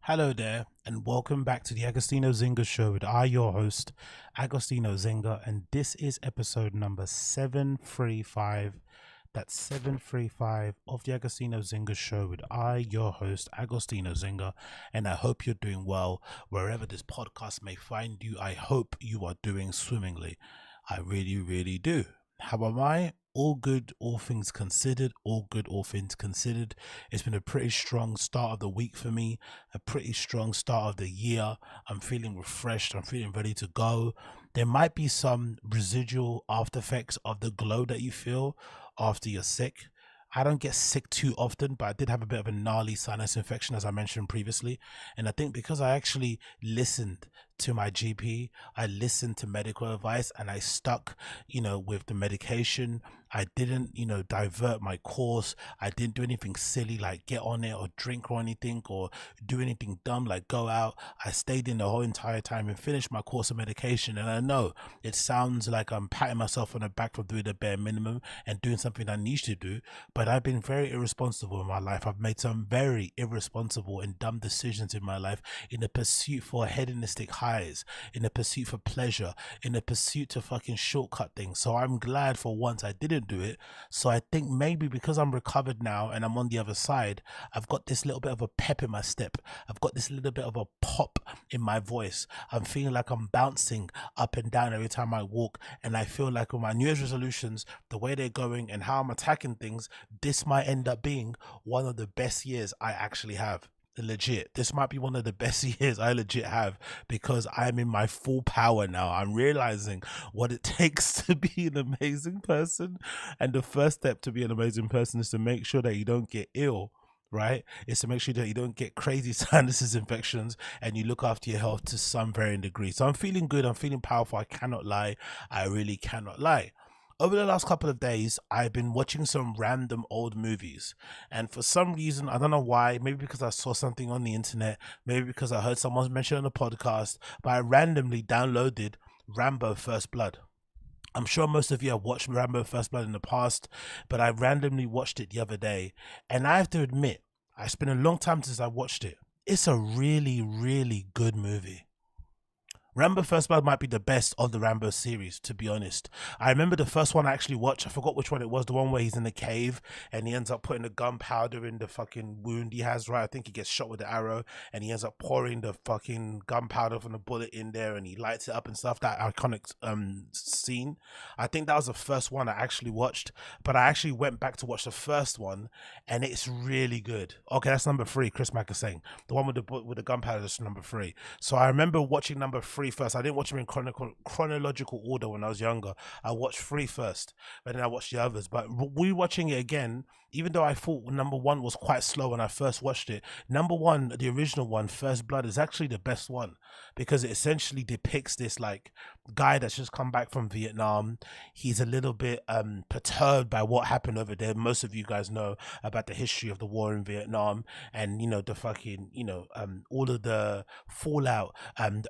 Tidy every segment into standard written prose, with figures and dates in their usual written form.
Hello there, and welcome back to the Agostinho Zinga Show with your host, Agostinho Zinga, and this is episode number 735. That's 735 of the Agostinho Zinga Show with your host, Agostinho Zinga, and I hope you're doing well wherever this podcast may find you. I hope you are doing swimmingly. I really, really do. How am I? All good, all things considered. All good, all things considered. It's been a pretty strong start of the week for me, a pretty strong start of the year. I'm feeling refreshed. I'm feeling ready to go. There might be some residual after effects of the glow that you feel after you're sick. I don't get sick too often, but I did have a bit of a gnarly sinus infection, as I mentioned previously. And I think because I actually listened to my GP, I listened to medical advice, and I stuck, with the medication. I didn't, divert my course. I didn't do anything silly like get on it or drink or anything or do anything dumb like go out. I stayed in the whole entire time and finished my course of medication. And I know it sounds like I'm patting myself on the back for doing the bare minimum and doing something I need to do, but I've been very irresponsible in my life. I've made some very irresponsible and dumb decisions in my life in the pursuit for hedonistic highs, in the pursuit for pleasure, in the pursuit to fucking shortcut things. So I'm glad for once I didn't do it. So I think maybe because I'm recovered now and I'm on the other side, I've got this little bit of a pep in my step. I've got this little bit of a pop in my voice. I'm feeling like I'm bouncing up and down every time I walk. And I feel like with my New Year's resolutions, the way they're going and how I'm attacking things, this might end up being one of the best years I actually have. Legit, this might be one of the best years I legit have because I'm in my full power now. I'm realizing what it takes to be an amazing person, and the first step to be an amazing person is to make sure that you don't get ill, right? Is to make sure that you don't get crazy sinuses infections and you look after your health to some varying degree. So I'm feeling good, I'm feeling powerful. I cannot lie, I really cannot lie. Over the last couple of days, I've been watching some random old movies. And for some reason, I don't know why, maybe because I saw something on the internet, maybe because I heard someone mention on a podcast, but I randomly downloaded Rambo First Blood. I'm sure most of you have watched Rambo First Blood in the past, but I randomly watched it the other day. And I have to admit, it's been a long time since I watched it. It's a really, really good movie. Rambo First Blood might be the best of the Rambo series, to be honest. I remember the first one I actually watched. I forgot which one it was. The one where he's in the cave and he ends up putting the gunpowder in the fucking wound he has, right? I think he gets shot with the arrow and he ends up pouring the fucking gunpowder from the bullet in there and he lights it up and stuff. That iconic scene. I think that was the first one I actually watched, but I actually went back to watch the first one and it's really good. Okay, that's number 3. Chris Mack is saying the one with the gunpowder is number 3. So I remember watching number 3 first. I didn't watch them in chronological order when I was younger. I watched 3 first, but then I watched the others. But rewatching it again, even though I thought number 1 was quite slow when I first watched it, number 1, the original one, First Blood, is actually the best one because it essentially depicts this like guy that's just come back from Vietnam. He's a little bit perturbed by what happened over there. Most of you guys know about the history of the war in Vietnam and the fucking all of the fallout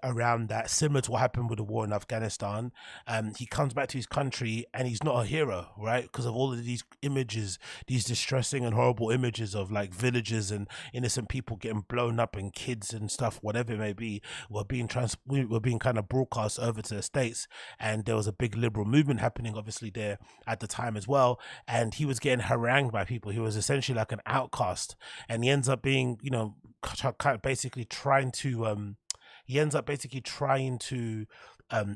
around that, similar to what happened with the war in Afghanistan. He comes back to his country and he's not a hero, right? Because of all of these images, these distressing and horrible images of like villages and innocent people getting blown up and kids and stuff, whatever it may be, were being kind of broadcast over to the States. And there was a big liberal movement happening obviously there at the time as well. And he was getting harangued by people. He was essentially like an outcast, and he ends up being, basically trying to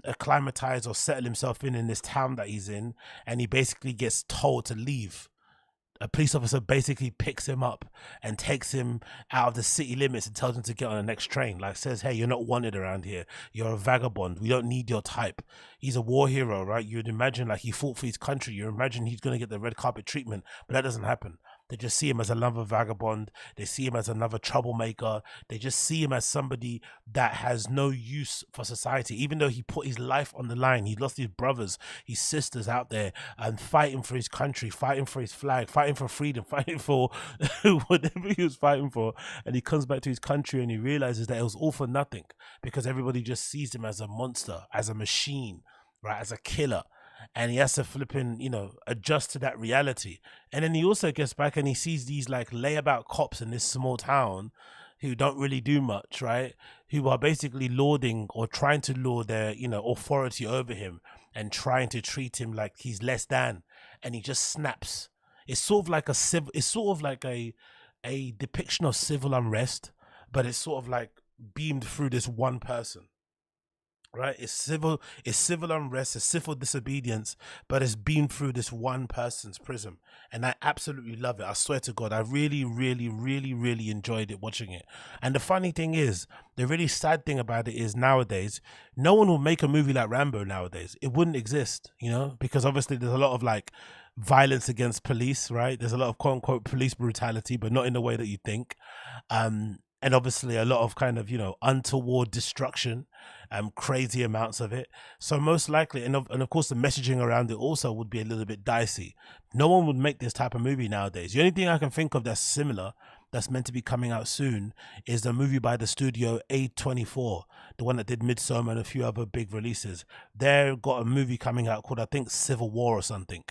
acclimatize or settle himself in this town that he's in, and he basically gets told to leave. A police officer basically picks him up and takes him out of the city limits and tells him to get on the next train. Like says, hey, you're not wanted around here. You're a vagabond. We don't need your type. He's a war hero, right? You'd imagine like he fought for his country. You imagine he's going to get the red carpet treatment, but that doesn't happen. They just see him as another vagabond. They see him as another troublemaker. They just see him as somebody that has no use for society. Even though he put his life on the line, he lost his brothers, his sisters out there and fighting for his country, fighting for his flag, fighting for freedom, fighting for whatever he was fighting for. And he comes back to his country and he realizes that it was all for nothing because everybody just sees him as a monster, as a machine, right, as a killer. And he has to adjust to that reality. And then he also gets back and he sees these like layabout cops in this small town who don't really do much, right? Who are basically lording or trying to lord their, authority over him and trying to treat him like he's less than, and he just snaps. It's sort of like it's sort of like a depiction of civil unrest, but it's sort of like beamed through this one person, right? It's civil unrest, it's civil disobedience, but it's been through this one person's prism, and I absolutely love it. I swear to God, I really, really, really, really enjoyed it, watching it. And the funny thing is, the really sad thing about it is, nowadays no one will make a movie like Rambo nowadays. It wouldn't exist, because obviously there's a lot of like violence against police, right? There's a lot of quote unquote police brutality, but not in the way that you think. And obviously a lot of kind of, untoward destruction, crazy amounts of it. So most likely, and of course the messaging around it also would be a little bit dicey. No one would make this type of movie nowadays. The only thing I can think of that's similar, that's meant to be coming out soon, is the movie by the studio A24, the one that did Midsommar and a few other big releases. They've got a movie coming out called, I think, Civil War or something.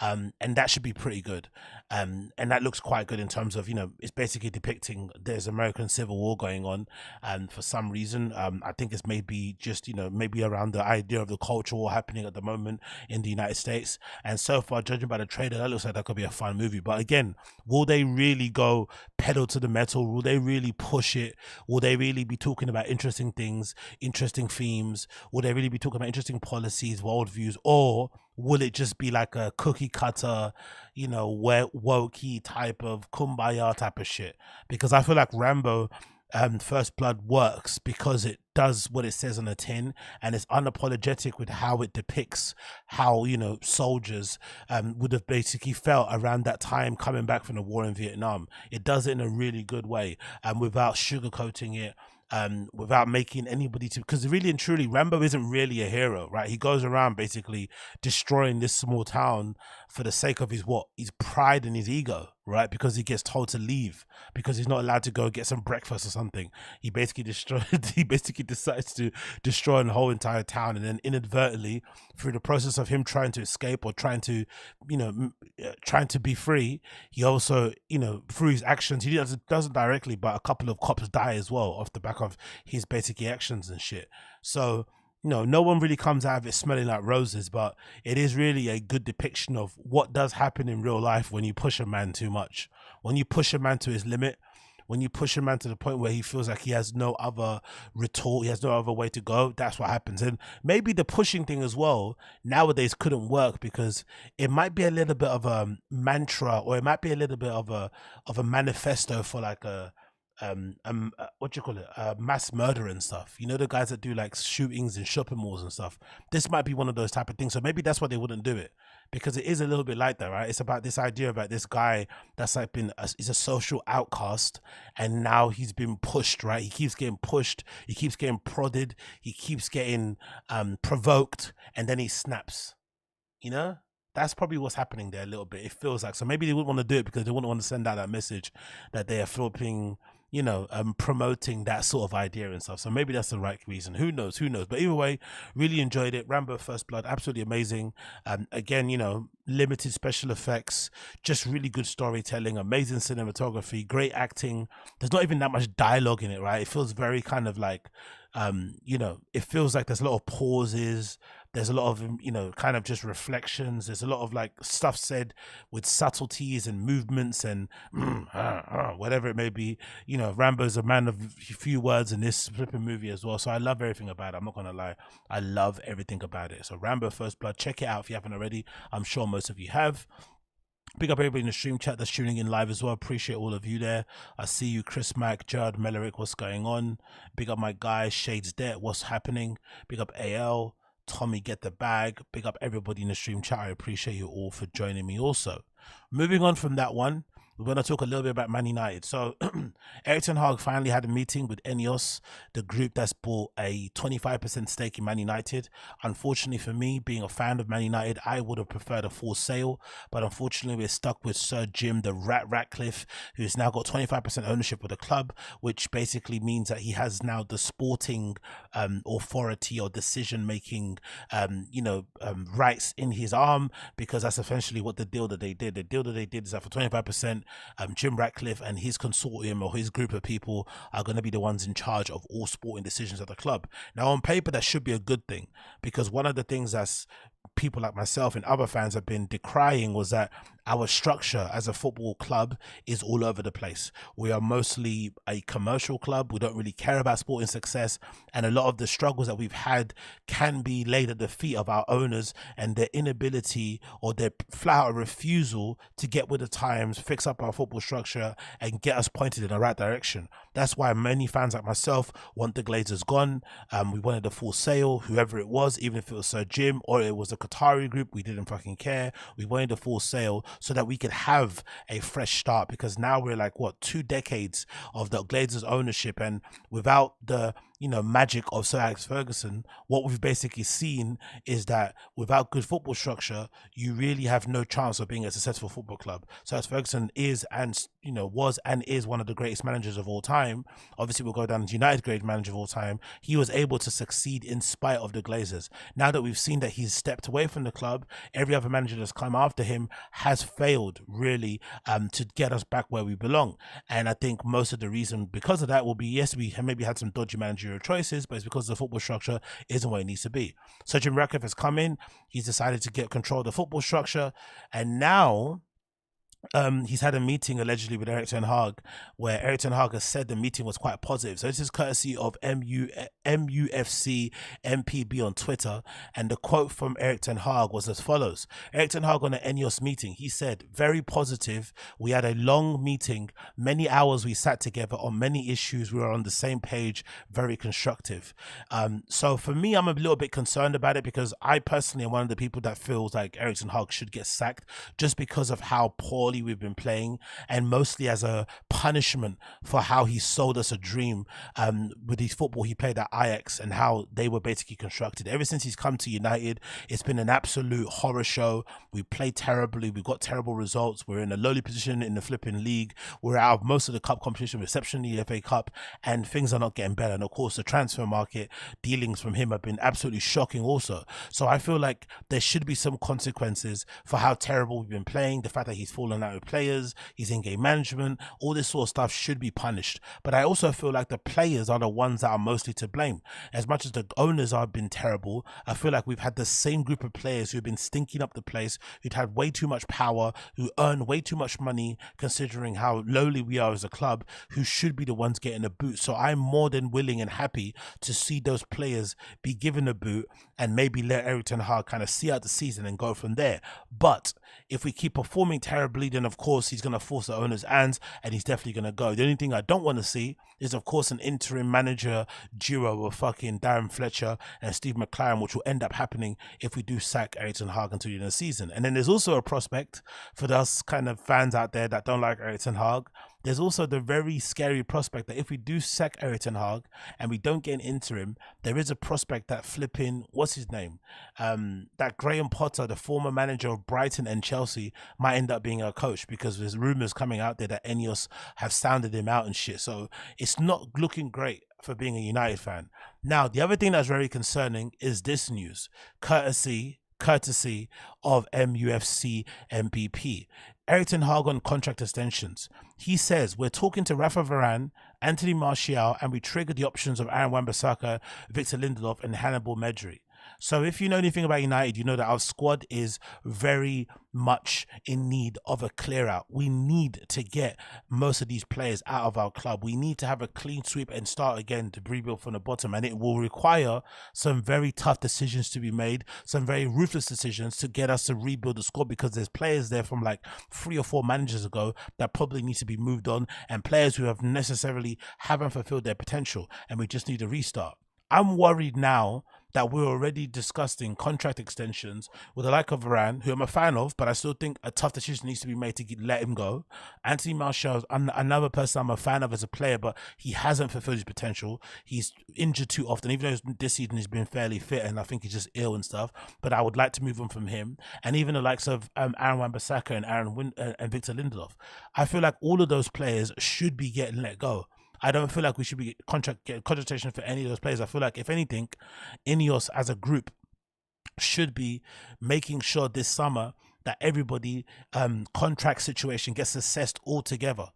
And that should be pretty good. And that looks quite good in terms of, it's basically depicting there's American Civil War going on. And for some reason, I think it's maybe just, maybe around the idea of the culture war happening at the moment in the United States. And so far, judging by the trailer, that looks like that could be a fun movie. But again, will they really go pedal to the metal? Will they really push it? Will they really be talking about interesting things, interesting themes? Will they really be talking about interesting policies, worldviews? Or will it just be like a cookie cutter, wokey type of kumbaya type of shit? Because I feel like Rambo First Blood works because it does what it says on the tin, and it's unapologetic with how it depicts how, soldiers would have basically felt around that time coming back from the war in Vietnam. It does it in a really good way, and without sugarcoating it, without making anybody to, because really and truly Rambo isn't really a hero, right? He goes around basically destroying this small town for the sake of his pride and his ego, right? Because he gets told to leave because he's not allowed to go get some breakfast or something. He basically decides to destroy the whole entire town, and then inadvertently, through the process of him trying to escape or trying to trying to be free, he also, through his actions, he doesn't directly, but a couple of cops die as well off the back of his basic actions and shit. So no one really comes out of it smelling like roses, but it is really a good depiction of what does happen in real life when you push a man too much, when you push a man to his limit, when you push a man to the point where he feels like he has no other retort, he has no other way to go. That's what happens. And maybe the pushing thing as well nowadays couldn't work because it might be a little bit of a mantra, or it might be a little bit of a manifesto for like what do you call it, mass murder and stuff. The guys that do like shootings in shopping malls and stuff. This might be one of those type of things. So maybe that's why they wouldn't do it, because it is a little bit like that, right? It's about this idea about this guy that's like he's a social outcast, and now he's been pushed, right? He keeps getting pushed, he keeps getting prodded, he keeps getting provoked, and then he snaps. That's probably what's happening there a little bit, it feels like. So maybe they wouldn't want to do it because they wouldn't want to send out that message that they are flipping, promoting that sort of idea and stuff. So maybe that's the right reason. Who knows? But either way, really enjoyed it. Rambo First Blood, absolutely amazing. Again, limited special effects, just really good storytelling, amazing cinematography, great acting. There's not even that much dialogue in it, right? It feels very kind of like, it feels like there's a lot of pauses. There's a lot of, kind of just reflections. There's a lot of like stuff said with subtleties and movements and whatever it may be. Rambo's a man of few words in this flipping movie as well. So I love everything about it. I'm not going to lie. I love everything about it. So Rambo First Blood, check it out if you haven't already. I'm sure most of you have. Big up everybody in the stream chat that's tuning in live as well. Appreciate all of you there. I see you, Chris Mack, Jared Mellerick, what's going on? Big up my guy, Shades Debt, what's happening? Big up AL. Tommy, get the bag. Big up everybody in the stream chat. I appreciate you all for joining me also. Moving on from that one, we're going to talk a little bit about Man United. So Erik ten Hag finally had a meeting with INEOS, the group that's bought a 25% stake in Man United. Unfortunately for me, being a fan of Man United, I would have preferred a full sale, but unfortunately we're stuck with Sir Jim the Rat Ratcliffe, who's now got 25% ownership of the club, which basically means that he has now the sporting authority or decision-making rights in his arm, because that's essentially what the deal that they did. The deal that they did is that for 25%, Jim Ratcliffe and his consortium or his group of people are going to be the ones in charge of all sporting decisions at the club. Now, on paper, that should be a good thing, because one of the things that's people like myself and other fans have been decrying was that our structure as a football club is all over the place. We are mostly a commercial club. We don't really care about sporting success, and a lot of the struggles that we've had can be laid at the feet of our owners and their inability or their flat out refusal to get with the times, fix up our football structure and get us pointed in the right direction. That's why many fans like myself want the Glazers gone. We wanted a full sale, whoever it was, even if it was Sir Jim or it was the Qatari group, we didn't fucking care. We wanted a full sale so that we could have a fresh start, because now we're like, what, 2 decades of the Glazers ownership, and without the magic of Sir Alex Ferguson, what we've basically seen is that without good football structure, you really have no chance of being a successful football club. Sir Alex Ferguson is and was and is one of the greatest managers of all time. Obviously, we'll go down as United great manager of all time. He was able to succeed in spite of the Glazers. Now that we've seen that he's stepped away from the club, every other manager that's come after him has failed really to get us back where we belong. And I think most of the reason because of that will be, yes, we maybe had some dodgy managerial choices, but it's because the football structure isn't where it needs to be. So Jim Ratcliffe has come in, he's decided to get control of the football structure, and now he's had a meeting allegedly with Erik ten Hag, where Erik ten Hag has said the meeting was quite positive. So this is courtesy of MUFC MPB on Twitter, and the quote from Erik ten Hag was as follows. Erik ten Hag on an INEOS meeting, he said, "Very positive. We had a long meeting, many hours we sat together on many issues. We were on the same page, very constructive." So for me, I'm a little bit concerned about it, because I personally am one of the people that feels like Erik ten Hag should get sacked just because of how poor we've been playing, and mostly as a punishment for how he sold us a dream with his football he played at Ajax and how they were basically constructed. Ever since he's come to United, it's been an absolute horror show. We played terribly, we got terrible results, we're in a lowly position in the flipping league, we're out of most of the cup competition, reception in the FA Cup, and things are not getting better. And of course the transfer market dealings from him have been absolutely shocking also. So I feel like there should be some consequences for how terrible we've been playing. The fact that he's fallen out with players, he's in game management, all this sort of stuff should be punished. But I also feel like the players are the ones that are mostly to blame. As much as the owners have been terrible, I feel like we've had the same group of players who've been stinking up the place, who'd had way too much power, who earn way too much money considering how lowly we are as a club, who should be the ones getting a boot. So I'm more than willing and happy to see those players be given a boot and maybe let Erik ten Hag kind of see out the season and go from there. But if we keep performing terribly, then of course he's going to force the owner's hands and he's definitely going to go. The only thing I don't want to see is of course an interim manager duo of fucking Darren Fletcher and Steve McLaren, which will end up happening if we do sack Erik ten Hag until the end of the season. And then there's also a prospect for those kind of fans out there that don't like Erik ten Hag. There's also the very scary prospect that if we do sack Erik ten Hag and we don't get an interim, there is a prospect that flipping, what's his name? That Graham Potter, the former manager of Brighton and Chelsea, might end up being our coach, because there's rumours coming out there that INEOS have sounded him out and shit. So it's not looking great for being a United fan. Now, the other thing that's very concerning is this news, courtesy of MUFC MPP. Erik ten Hag on contract extensions. He says, "We're talking to Rafa Varane, Anthony Martial, and we triggered the options of Aaron Wan-Bissaka, Victor Lindelof, and Hannibal Medri." So if you know anything about United, you know that our squad is very much in need of a clear out. We need to get most of these players out of our club. We need to have a clean sweep and start again to rebuild from the bottom. And it will require some very tough decisions to be made, some very ruthless decisions to get us to rebuild the squad, because there's players there from like 3 or 4 managers ago that probably need to be moved on, and players who have necessarily haven't fulfilled their potential, and we just need a restart. I'm worried now that we're already discussing contract extensions with the like of Varane, who I'm a fan of, but I still think a tough decision needs to be made to let him go. Anthony Martial is another person I'm a fan of as a player, but he hasn't fulfilled his potential. He's injured too often, even though this season he's been fairly fit, and I think he's just ill and stuff, but I would like to move on from him. And even the likes of Aaron Wan-Bissaka and Victor Lindelof. I feel like all of those players should be getting let go. I don't feel like we should be getting contratation for any of those players. I feel like, if anything, INEOS as a group should be making sure this summer that everybody contract situation gets assessed all together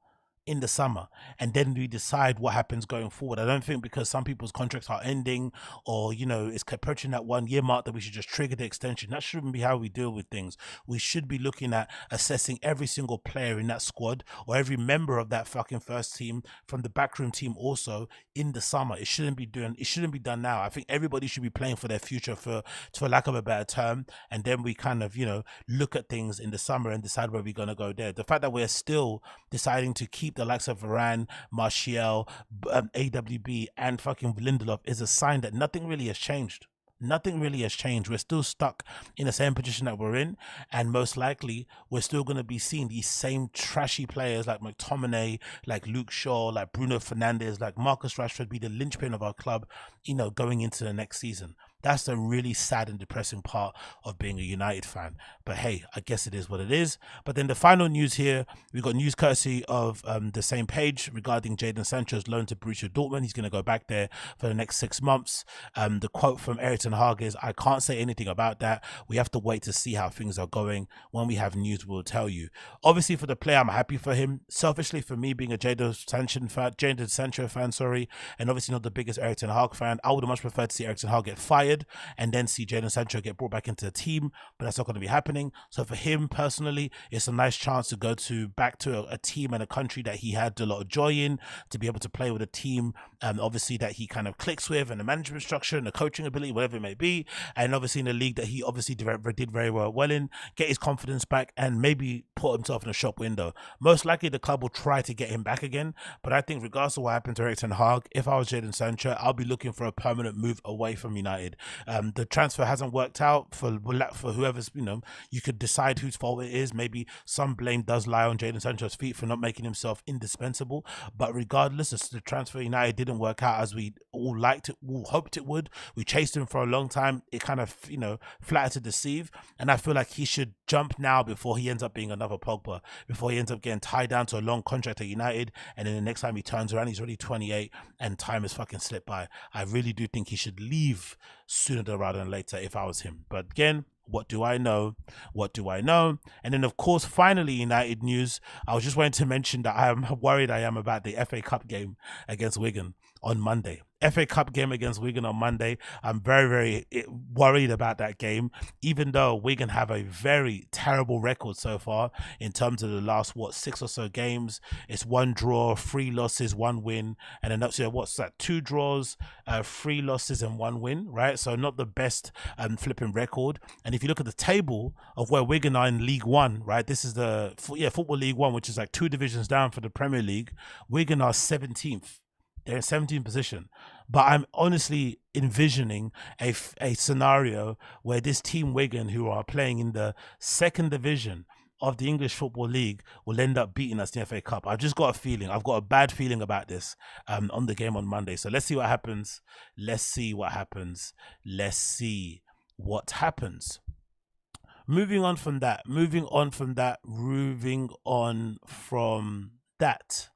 in the summer, and then we decide what happens going forward. I don't think because some people's contracts are ending, or it's approaching that 1 year mark, that we should just trigger the extension. That shouldn't be how we deal with things. We should be looking at assessing every single player in that squad, or every member of that fucking first team from the backroom team also, in the summer. It shouldn't be done now. I think everybody should be playing for their future, for lack of a better term, and then we kind of look at things in the summer and decide where we're going to go there. The fact that we're still deciding to keep the likes of Varane, Martial, AWB, and fucking Lindelof is a sign that nothing really has changed. Nothing really has changed. We're still stuck in the same position that we're in, and most likely we're still going to be seeing these same trashy players like McTominay, like Luke Shaw, like Bruno Fernandes, like Marcus Rashford be the linchpin of our club, going into the next season. That's the really sad and depressing part of being a United fan. But hey, I guess it is what it is. But then the final news here, we got news courtesy of the same page regarding Jadon Sancho's loan to Borussia Dortmund. He's going to go back there for the next 6 months. The quote from Erik ten Hag is, "I can't say anything about that. We have to wait to see how things are going. When we have news, we'll tell you." Obviously, for the player, I'm happy for him. Selfishly, for me, being a Jadon Sancho fan, and obviously not the biggest Erik ten Hag fan, I would have much preferred to see Erik ten Hag get fired and then see Jadon Sancho get brought back into the team, but that's not going to be happening. So for him personally, it's a nice chance to go back to a team and a country that he had a lot of joy in, to be able to play with a team obviously that he kind of clicks with, and the management structure and the coaching ability, whatever it may be, and obviously in a league that he obviously did very well in, get his confidence back and maybe put himself in a shop window. Most likely the club will try to get him back again, but I think regardless of what happened to Erik ten Hag, if I was Jadon Sancho, I'll be looking for a permanent move away from United. The transfer hasn't worked out for whoever's, you could decide whose fault it is. Maybe some blame does lie on Jadon Sancho's feet for not making himself indispensable, but regardless, the transfer United didn't work out as we all hoped it would. We chased him for a long time. It kind of, flattered to deceive, and I feel like he should jump now before he ends up being another Pogba, before he ends up getting tied down to a long contract at United, and then the next time he turns around, he's already 28 and time has fucking slipped by. I really do think he should leave sooner rather than later if I was him. But again, what do I know? And then, of course, finally, United news. I was just wanting to mention that I am worried about the FA Cup game against Wigan on Monday. FA Cup game against Wigan on Monday. I'm very, very worried about that game, even though Wigan have a very terrible record so far in terms of the last, 6 or so games. It's 1 draw, 3 losses, 1 win, and then that's, 2 draws, 3 losses and 1 win, right? So not the best flipping record. And if you look at the table of where Wigan are in League One, right? This is the Football League One, which is like 2 divisions down for the Premier League. Wigan are 17th. They're in 17th position. But I'm honestly envisioning a scenario where this team Wigan, who are playing in the 2nd division of the English Football League, will end up beating us in the FA Cup. I've just got a feeling. I've got a bad feeling about this on the game on Monday. So let's see what happens. Moving on from that.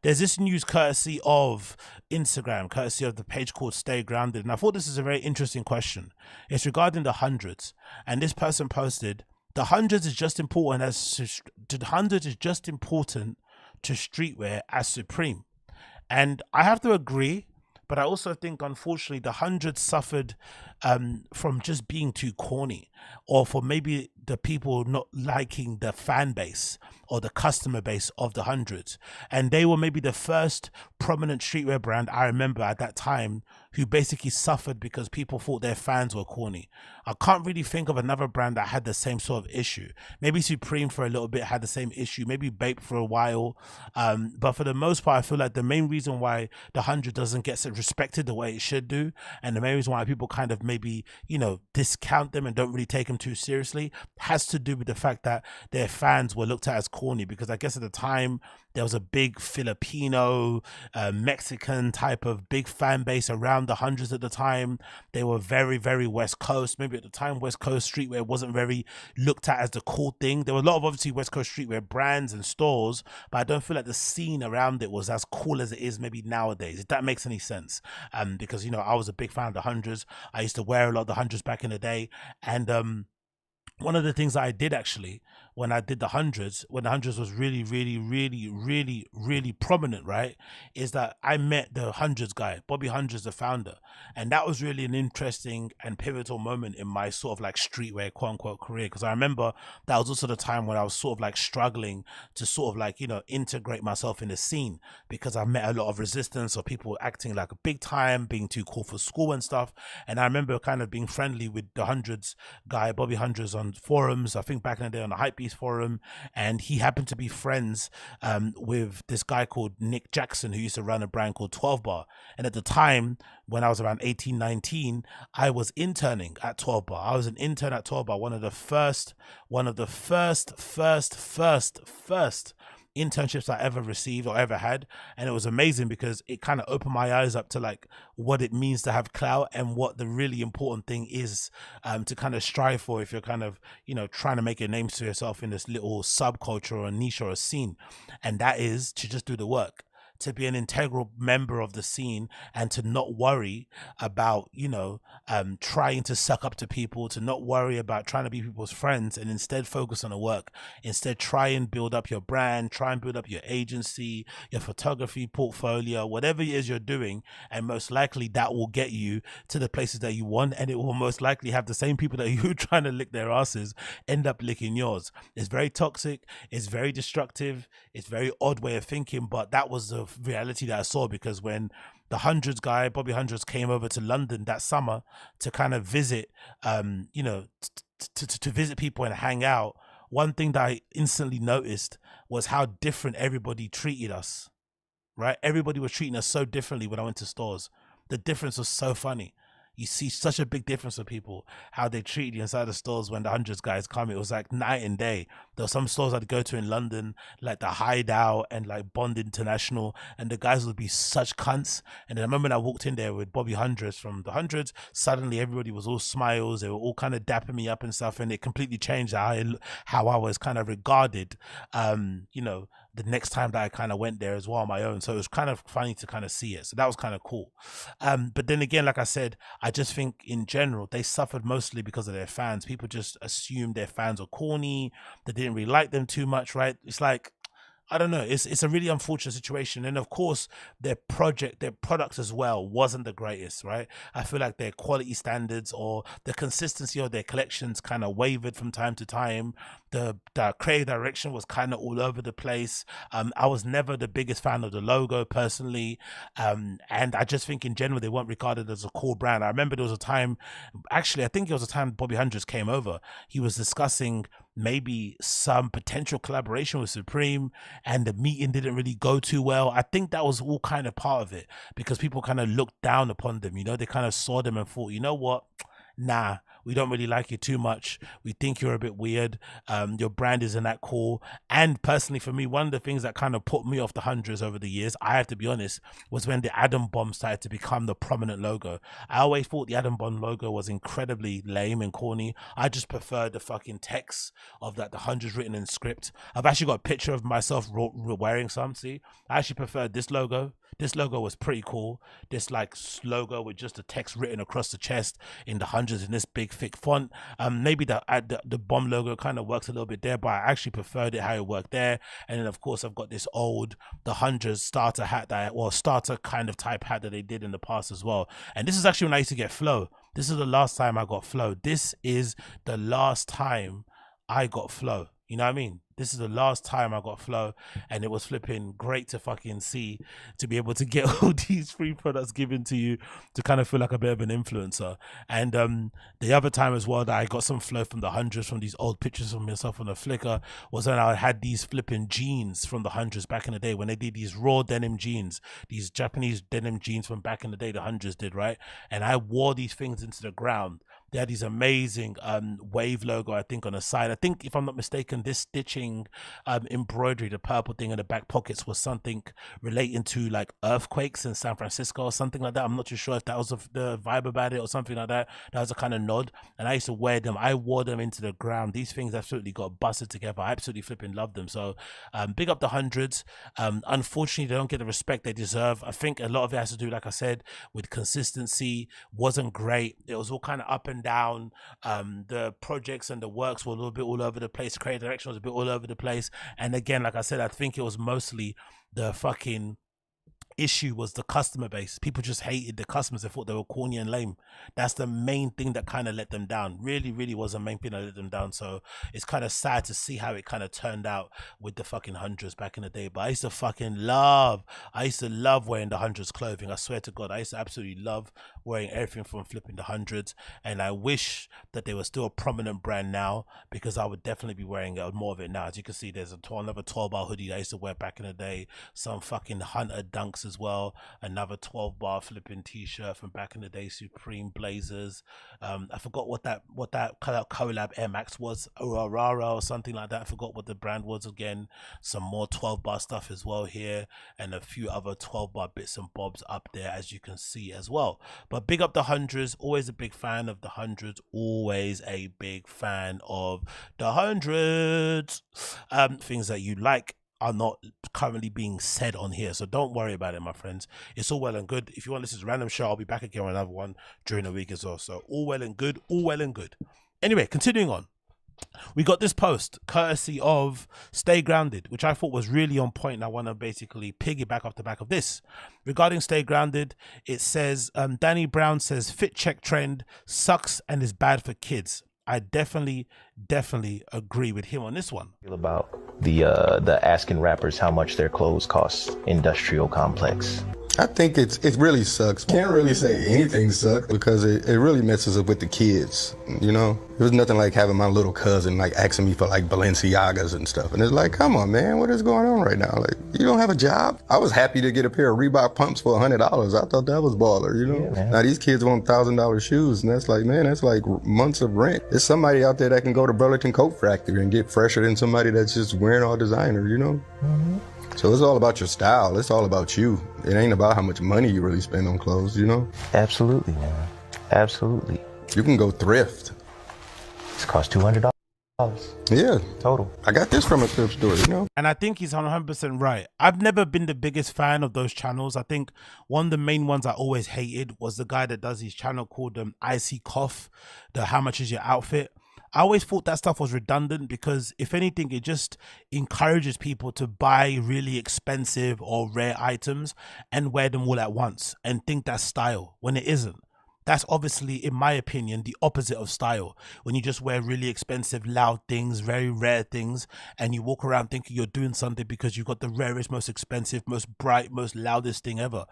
There's this news courtesy of Instagram, courtesy of the page called Stay Grounded. And I thought this is a very interesting question. It's regarding the hundreds. And this person posted, the hundreds is just important to streetwear as Supreme. And I have to agree, but I also think, unfortunately, the hundreds suffered from just being too corny, or for maybe the people not liking the fan base or the customer base of the hundreds. And they were maybe the first prominent streetwear brand I remember at that time who basically suffered because people thought their fans were corny. I can't really think of another brand that had the same sort of issue. Maybe Supreme for a little bit had the same issue, maybe Bape for a while. But for the most part, I feel like the main reason why the 100 doesn't get respected the way it should do, and the main reason why people kind of maybe, discount them and don't really take them too seriously, has to do with the fact that their fans were looked at as corny, because I guess at the time there was a big Filipino, Mexican type of big fan base around the hundreds at the time. They were very, very West Coast. Maybe at the time, West Coast streetwear wasn't very looked at as the cool thing. There were a lot of obviously West Coast streetwear brands and stores, but I don't feel like the scene around it was as cool as it is maybe nowadays, if that makes any sense. Because, I was a big fan of the hundreds. I used to wear a lot of the hundreds back in the day. And one of the things that I did actually when I did the hundreds, when the hundreds was really prominent, right, is that I met the hundreds guy, Bobby Hundreds, the founder, and that was really an interesting and pivotal moment in my sort of like streetwear quote unquote career, because I remember that was also the time when I was sort of like struggling to sort of like, you know, integrate myself in the scene, because I met a lot of resistance or people acting like a big time, being too cool for school and stuff. And I remember kind of being friendly with the hundreds guy, Bobby Hundreds, on forums. I think back in the day on the Hypebeast forum, and he happened to be friends with this guy called Nick Jackson, who used to run a brand called 12 Bar. And at the time, when I was around 18, 19, I was interning at 12 Bar. I was an intern at 12 Bar, one of the first internships I ever received or ever had. And it was amazing because it kind of opened my eyes up to like what it means to have clout and what the really important thing is to kind of strive for if you're kind of, you know, trying to make a name for yourself in this little subculture or a niche or a scene. And that is to just do the work, to be an integral member of the scene, and to not worry about, you know, trying to suck up to people, to not worry about trying to be people's friends, and instead focus on the work. Instead, try and build up your brand, try and build up your agency, your photography portfolio, whatever it is you're doing, and most likely that will get you to the places that you want, and it will most likely have the same people that you're trying to lick their asses end up licking yours. It's very toxic, it's very destructive, it's very odd way of thinking, but that was the reality that I saw, because when the hundreds guy, Bobby Hundreds, came over to London that summer to kind of visit, you know, to visit people and hang out, one thing that I instantly noticed was how different everybody treated us, right? Everybody was treating us so differently when I went to stores. The difference was so funny. You see such a big difference with people, how they treat you inside the stores when the hundreds guys come. It was like night and day. There were some stores I'd go to in London, like the Hideout and like Bond International, and the guys would be such cunts. And then I remember when I walked in there with Bobby Hundreds from the hundreds, suddenly everybody was all smiles. They were all kind of dapping me up and stuff, and it completely changed how I was kind of regarded, you know, the next time that I kind of went there as well on my own. So it was kind of funny to kind of see it. So that was kind of cool. But then again, like I said, I just think in general, they suffered mostly because of their fans. People just assumed their fans are corny. They didn't really like them too much, right? It's like, I don't know. It's a really unfortunate situation, and of course, their products as well wasn't the greatest, right? I feel like their quality standards or the consistency of their collections kind of wavered from time to time. The creative direction was kind of all over the place. I was never the biggest fan of the logo personally, and I just think in general they weren't regarded as a cool brand. I remember there was a time, actually, I think it was a time Bobby Hundreds came over. He was discussing maybe some potential collaboration with Supreme, and the meeting didn't really go too well. I think that was all kind of part of it, because people kind of looked down upon them, you know, they kind of saw them and thought, you know what, nah, we don't really like you too much. We think you're a bit weird. Your brand isn't that cool. And personally, for me, one of the things that kind of put me off the hundreds over the years, I have to be honest, was when the Atom Bomb started to become the prominent logo. I always thought the Atom Bomb logo was incredibly lame and corny. I just preferred the fucking text of that, the hundreds written in script. I've actually got a picture of myself wearing some. See, I actually preferred this logo. This logo was pretty cool. This like logo with just the text written across the chest in the hundreds in this big thick font. Maybe the bomb logo kind of works a little bit there, but I actually preferred it how it worked there. And then of course I've got this old the hundreds starter hat starter kind of type hat that they did in the past as well. And this is actually when I used to get flow. This is the last time I got flow. This is the last time I got flow. You know what I mean? This is the last time I got flow, and it was flipping great to fucking see, to be able to get all these free products given to you, to kind of feel like a bit of an influencer. And the other time as well that I got some flow from the hundreds, from these old pictures of myself on the Flickr, was when I had these flipping jeans from the hundreds back in the day, when they did these raw denim jeans, these Japanese denim jeans from back in the day, the hundreds did, right? And I wore these things into the ground. They had these amazing wave logo, I think, on the side. I think, if I'm not mistaken, this stitching embroidery, the purple thing in the back pockets, was something relating to like earthquakes in San Francisco or something like that. I'm not too sure if that was the vibe about it or something like that. That was a kind of nod. And I used to wear them. I wore them into the ground. These things absolutely got busted together. I absolutely flipping love them. So big up the hundreds. Unfortunately, they don't get the respect they deserve. I think a lot of it has to do, like I said, with consistency. Wasn't great. It was all kind of up and and down. The projects and the works were a little bit all over the place. Creative direction was a bit all over the place. And again, like I said, I think it was mostly the fucking issue was the customer base. People just hated the customers. They thought they were corny and lame. That's the main thing that kind of let them down. Really was the main thing that let them down. So it's kind of sad to see how it kind of turned out with the fucking hundreds back in the day. But I used to love wearing the hundreds clothing. I swear to God, I used to absolutely love wearing everything from flipping the hundreds. And I wish that they were still a prominent brand now, because I would definitely be wearing more of it now. As you can see, there's another 12-bar hoodie that I used to wear back in the day. Some fucking Hunter Dunks as well, another 12-bar flipping t-shirt from back in the day, Supreme blazers. I forgot what that collab Air Max was, Aurora or something like that. I forgot what the brand was again. Some more 12-bar stuff as well here, and a few other 12-bar bits and bobs up there, as you can see as well. But big up the hundreds, always a big fan of the hundreds, always a big fan of the hundreds. Things that you like are not currently being said on here, so don't worry about it, my friends. It's all well and good. If you want to listen to random show, I'll be back again with another one during the week as well. So all well and good, all well and good. Anyway, continuing on, we got this post courtesy of Stay Grounded, which I thought was really on point, and I want to basically piggyback off the back of this. Regarding Stay Grounded, it says Danny Brown says fit check trend sucks and is bad for kids. I definitely agree with him on this one. About the asking rappers how much their clothes cost, industrial complex. I think it really sucks. Can't really say anything sucks, because it really messes up with the kids, you know? There's nothing like having my little cousin like asking me for like Balenciagas and stuff. And it's like, come on, man, what is going on right now? Like, you don't have a job? I was happy to get a pair of Reebok pumps for $100. I thought that was baller, you know? Yeah, now these kids want $1,000 shoes, and that's like, man, that's like months of rent. There's somebody out there that can go to Burlington Coat Factory and get fresher than somebody that's just wearing all designer, you know? Mm-hmm. So it's all about your style. It's all about you. It ain't about how much money you really spend on clothes, you know? Absolutely, man. Absolutely. You can go thrift. It's cost $200. Yeah. Total. I got this from a thrift store, you know? And I think he's 100% right. I've never been the biggest fan of those channels. I think one of the main ones I always hated was the guy that does his channel called Icy Cough, the How Much Is Your Outfit? I always thought that stuff was redundant, because if anything, it just encourages people to buy really expensive or rare items and wear them all at once and think that's style, when it isn't. That's obviously, in my opinion, the opposite of style. When you just wear really expensive, loud things, very rare things, and you walk around thinking you're doing something because you've got the rarest, most expensive, most bright, most loudest thing ever.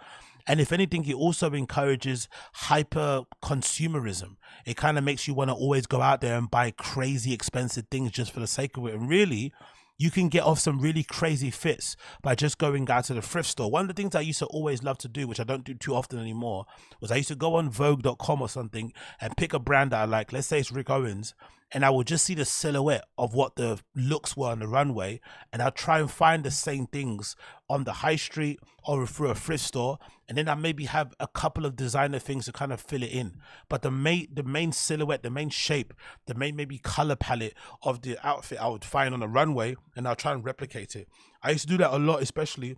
And if anything, it also encourages hyper consumerism. It kind of makes you want to always go out there and buy crazy expensive things just for the sake of it. And really, you can get off some really crazy fits by just going out to the thrift store. One of the things I used to always love to do, which I don't do too often anymore, was I used to go on Vogue.com or something and pick a brand that I like. Let's say it's Rick Owens. And I would just see the silhouette of what the looks were on the runway, and I'd try and find the same things on the high street or through a thrift store, and then I maybe have a couple of designer things to kind of fill it in. But the main silhouette, the main shape, the main maybe color palette of the outfit I would find on the runway, and I'll try and replicate it. I used to do that a lot, especially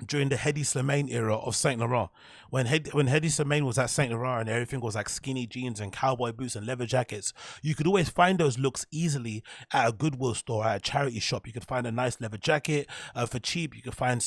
during the Hedi Slimane era of Saint Laurent. When Hedi Slimane was at Saint Laurent and everything was like skinny jeans and cowboy boots and leather jackets, you could always find those looks easily at a Goodwill store, at a charity shop. You could find a nice leather jacket for cheap. You could find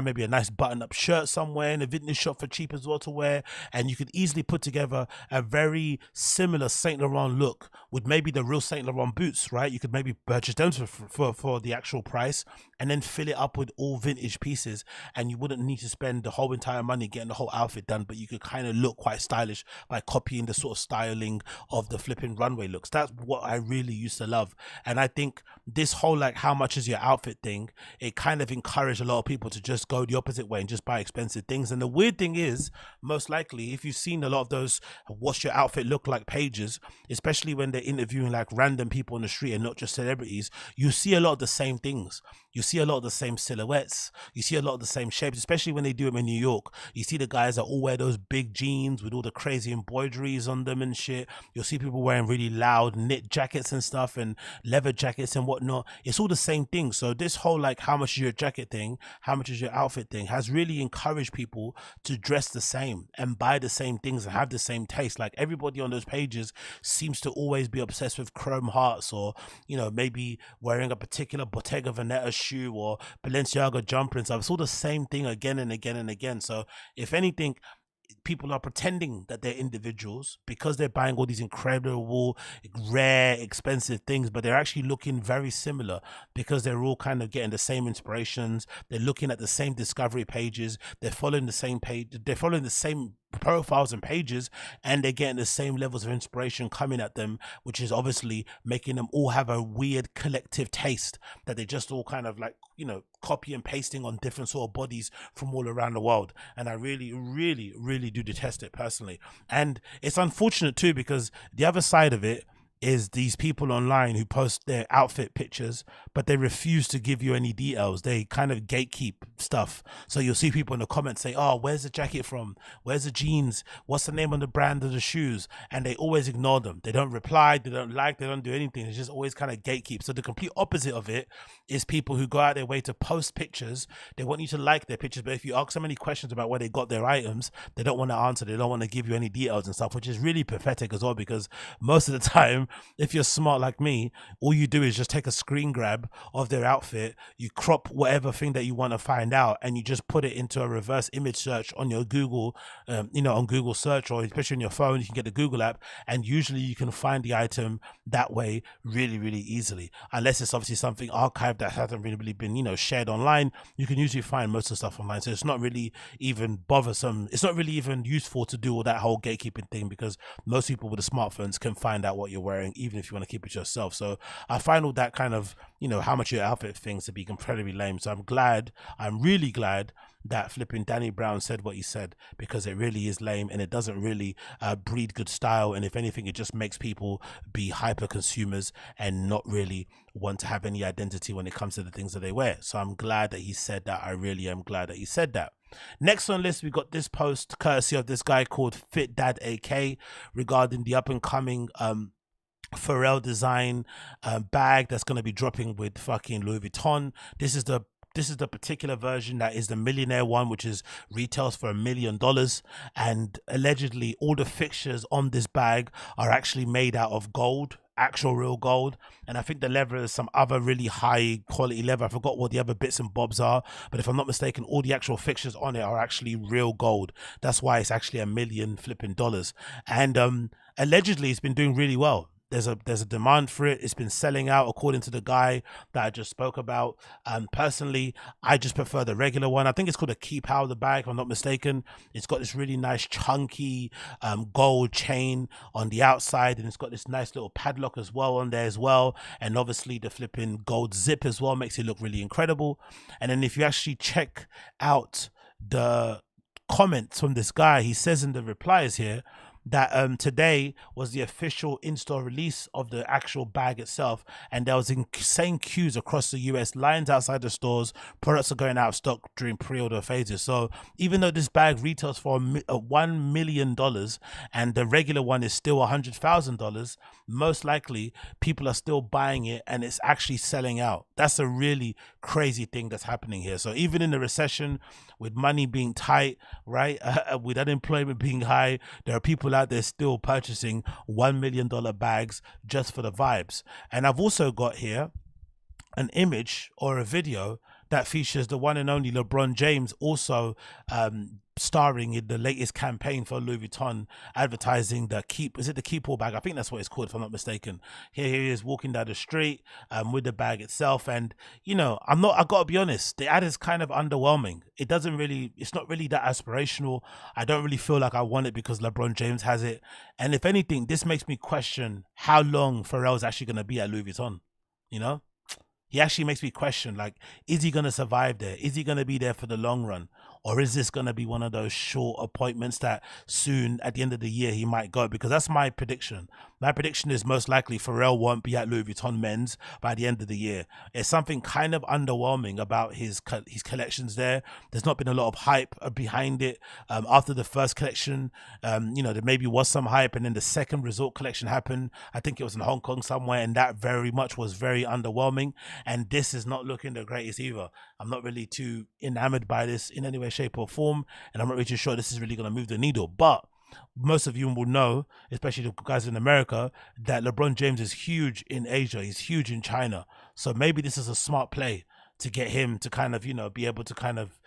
maybe a nice button-up shirt somewhere in a vintage shop for cheap as well to wear, and you could easily put together a very similar Saint Laurent look with maybe the real Saint Laurent boots, right? You could maybe purchase them for the actual price, and then fill it up with all vintage pieces, and you wouldn't need to spend the whole entire money getting the whole outfit done, but you could kind of look quite stylish by copying the sort of styling of the flipping runway looks. That's what I really used to love. And I think this whole like how much is your outfit thing, it kind of encouraged a lot of people to just go the opposite way and just buy expensive things. And the weird thing is, most likely, if you've seen a lot of those what's your outfit look like pages, especially when they're interviewing like random people on the street and not just celebrities, you see a lot of the same things. you see a lot of the same silhouettes. You see a lot of the same shapes, especially when they do them in New York. You see the guys that all wear those big jeans with all the crazy embroideries on them and shit. You'll see people wearing really loud knit jackets and stuff and leather jackets and whatnot. It's all the same thing. So this whole like how much is your jacket thing, how much is your outfit thing has really encouraged people to dress the same and buy the same things and have the same taste. Like everybody on those pages seems to always be obsessed with chrome hearts, or you know, maybe wearing a particular Bottega Veneta shoe or Balenciaga jumper and stuff. It's all the same thing again and again and again. So if anything, people are pretending that they're individuals because they're buying all these incredible, rare, expensive things, but they're actually looking very similar because they're all kind of getting the same inspirations. They're looking at the same discovery pages. They're following the same page. They're following the same profiles and pages, and they're getting the same levels of inspiration coming at them, which is obviously making them all have a weird collective taste that they just all kind of like, you know, copy and pasting on different sort of bodies from all around the world. And I really do detest it personally. And it's unfortunate too, because the other side of it is these people online who post their outfit pictures, but they refuse to give you any details. They kind of gatekeep stuff. So you'll see people in the comments say, oh, where's the jacket from? Where's the jeans? What's the name on the brand of the shoes? And they always ignore them. They don't reply, they don't like, they don't do anything. It's just always kind of gatekeep. So the complete opposite of it is people who go out their way to post pictures. They want you to like their pictures, but if you ask so many questions about where they got their items, they don't want to answer. They don't want to give you any details and stuff, which is really pathetic as well, because most of the time, if you're smart like me, all you do is just take a screen grab of their outfit, you crop whatever thing that you want to find out, and you just put it into a reverse image search on your Google, on Google search, or especially on your phone, you can get the Google app, and usually you can find the item that way really easily. Unless it's obviously something archived that hasn't really been, shared online, you can usually find most of the stuff online. So it's not really even bothersome. It's not really even useful to do all that whole gatekeeping thing, because most people with the smartphones can find out what you're wearing, even if you want to keep it yourself. So I find all that kind of, how much your outfit things to be incredibly lame. So I'm really glad that flipping Danny Brown said what he said, because it really is lame and it doesn't really breed good style. And if anything, it just makes people be hyper consumers and not really want to have any identity when it comes to the things that they wear. So I'm glad that he said that. I really am glad that he said that. Next on the list, we got this post courtesy of this guy called Fit Dad AK regarding the up and coming Pharrell design bag that's going to be dropping with fucking Louis Vuitton. This is the particular version that is the millionaire one, which is retails for $1 million, and allegedly all the fixtures on this bag are actually made out of gold, actual real gold. And I think the leather is some other really high quality leather. I forgot what the other bits and bobs are, but if I'm not mistaken, all the actual fixtures on it are actually real gold. That's why it's actually $1 million flipping dollars. And allegedly it's been doing really well. There's a demand for it. It's been selling out, according to the guy that I just spoke about. Personally, I just prefer the regular one. I think it's called a Key Powder bag, if I'm not mistaken. It's got this really nice chunky gold chain on the outside, and it's got this nice little padlock as well on there as well. And obviously the flipping gold zip as well makes it look really incredible. And then if you actually check out the comments from this guy, he says in the replies here that today was the official in-store release of the actual bag itself, and there was insane queues across the US, lines outside the stores. Products are going out of stock during pre-order phases. So even though this bag retails for $1 million and the regular one is still $100,000, most likely people are still buying it and it's actually selling out. That's a really crazy thing that's happening here. So even in the recession, with money being tight, right, with unemployment being high, there are people out there still purchasing $1 million bags just for the vibes. And I've also got here an image or a video that features the one and only LeBron James also starring in the latest campaign for Louis Vuitton, advertising the Keep All bag? I think that's what it's called, if I'm not mistaken. Here he is walking down the street with the bag itself, and I gotta be honest, the ad is kind of underwhelming. It's not really that aspirational. I don't really feel like I want it because LeBron James has it, and if anything, this makes me question how long Pharrell's actually going to be at Louis Vuitton. He actually makes me question, like, is he going to survive there? Is he going to be there for the long run? Or is this going to be one of those short appointments that soon at the end of the year he might go? Because that's my prediction. My prediction is most likely Pharrell won't be at Louis Vuitton men's by the end of the year. It's something kind of underwhelming about his collections there. There's not been a lot of hype behind it. After the first collection, there maybe was some hype, and then the second resort collection happened. I think it was in Hong Kong somewhere, and that very much was very underwhelming. And this is not looking the greatest either. I'm not really too enamored by this in any way, shape or form, and I'm not really too sure this is really going to move the needle. But most of you will know, especially the guys in America, that LeBron James is huge in Asia. He's huge in China. So maybe this is a smart play to get him to kind of, be able to kind of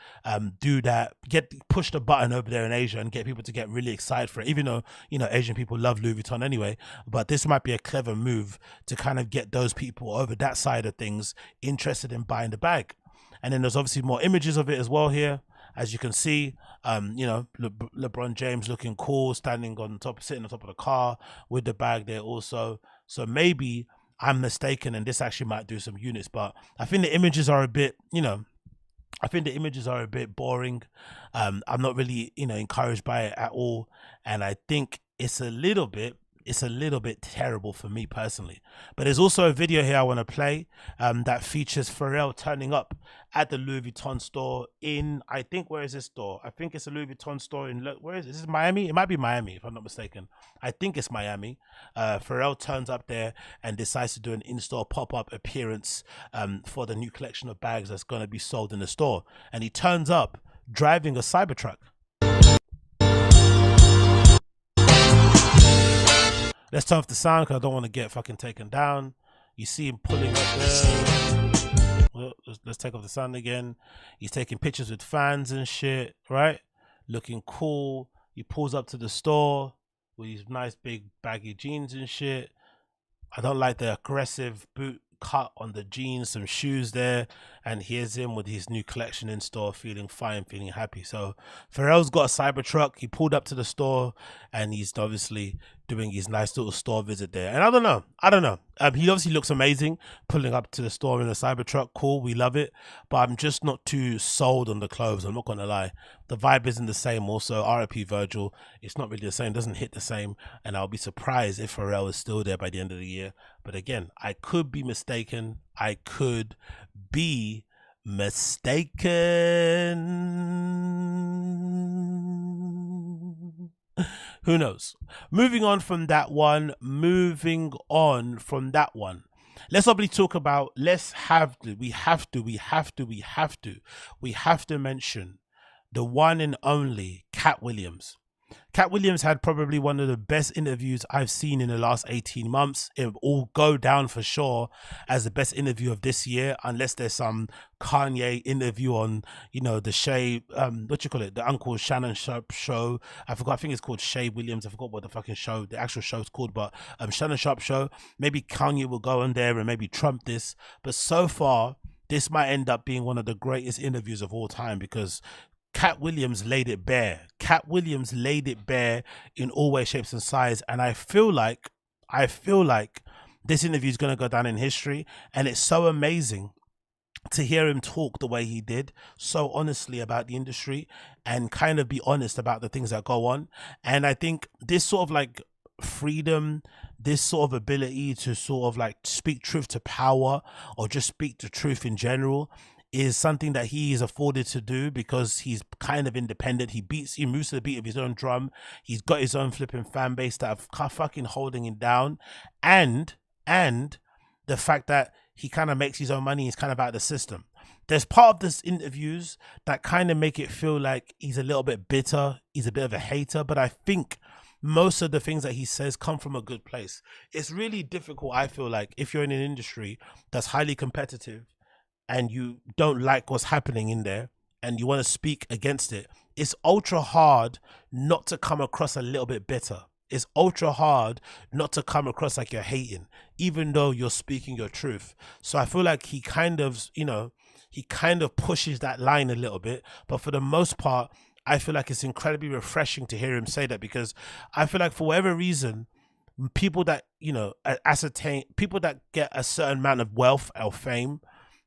do that, push the button over there in Asia and get people to get really excited for it, even though, Asian people love Louis Vuitton anyway. But this might be a clever move to kind of get those people over that side of things interested in buying the bag. And then there's obviously more images of it as well here. As you can see, LeBron James looking cool, sitting on top of the car with the bag there also. So maybe I'm mistaken and this actually might do some units, but I think the images are a bit, boring. I'm not really, encouraged by it at all. And I think it's a little bit terrible for me personally. But there's also a video here I want to play that features Pharrell turning up at the Louis Vuitton store in, I think, where is this store? I think it's a Louis Vuitton store in, where is it? Is this Miami? It might be Miami if I'm not mistaken. I think it's Miami. Pharrell turns up there and decides to do an in-store pop-up appearance for the new collection of bags that's going to be sold in the store. And he turns up driving a Cybertruck. Let's turn off the sound because I don't want to get fucking taken down. You see him pulling up there. Well, let's take off the sound again. He's taking pictures with fans and shit, right? Looking cool. He pulls up to the store with his nice big baggy jeans and shit. I don't like the aggressive boot cut on the jeans, some shoes there, and here's him with his new collection in store, feeling fine, feeling happy. So Pharrell's got a Cybertruck. He pulled up to the store and he's obviously doing his nice little store visit there. And I don't know. He obviously looks amazing pulling up to the store in a Cybertruck. Cool, we love it. But I'm just not too sold on the clothes. I'm not gonna lie. The vibe isn't the same. Also, R.I.P. Virgil. It's not really the same. It doesn't hit the same. And I'll be surprised if Pharrell is still there by the end of the year. But again, I could be mistaken. Who knows? Moving on from that one. Let's obviously talk about, we have to mention the one and only Katt Williams. Katt Williams had probably one of the best interviews I've seen in the last 18 months. It will go down for sure as the best interview of this year, unless there's some Kanye interview on, the Shay, the Uncle Shannon Sharpe show. I think it's called Shay Williams. I forgot what the actual show's called, but Shannon Sharpe show. Maybe Kanye will go on there and maybe trump this. But so far, this might end up being one of the greatest interviews of all time because Katt Williams laid it bare. Katt Williams laid it bare in all ways, shapes, and sizes. And I feel like this interview is going to go down in history. And it's so amazing to hear him talk the way he did, so honestly about the industry and kind of be honest about the things that go on. And I think this sort of like freedom, this sort of ability to sort of like speak truth to power or just speak the truth in general is something that he is afforded to do because he's kind of independent. He moves to the beat of his own drum. He's got his own flipping fan base that are fucking holding him down. And the fact that he kind of makes his own money, he's kind of out of the system. There's part of this interviews that kind of make it feel like he's a little bit bitter. He's a bit of a hater, but I think most of the things that he says come from a good place. It's really difficult, I feel like, if you're in an industry that's highly competitive and you don't like what's happening in there and you want to speak against it, it's ultra hard not to come across a little bit bitter. It's ultra hard not to come across like you're hating, even though you're speaking your truth. So I feel like he kind of pushes that line a little bit. Get for the most part, I feel like it's incredibly refreshing to hear him say that, because I feel like for whatever reason, people that, people that get a certain amount of wealth or fame,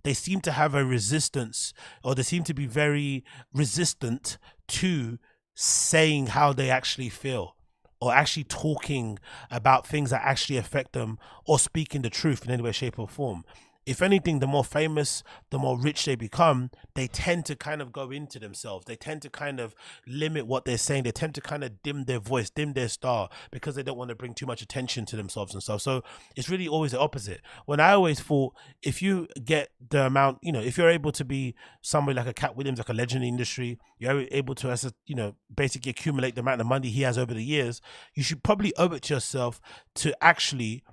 they seem to have a resistance, or they seem to be very resistant to saying how they actually feel, or actually talking about things that actually affect them, or speaking the truth in any way, shape, or form. If anything, the more famous, the more rich they become, they tend to kind of go into themselves. They tend to kind of limit what they're saying. They tend to kind of dim their voice, dim their star, because they don't want to bring too much attention to themselves and stuff. So it's really always the opposite. When I always thought, if you get the amount, if you're able to be somebody like a Katt Williams, like a legend in the industry, you're able to, basically accumulate the amount of money he has over the years, you should probably owe it to yourself to actually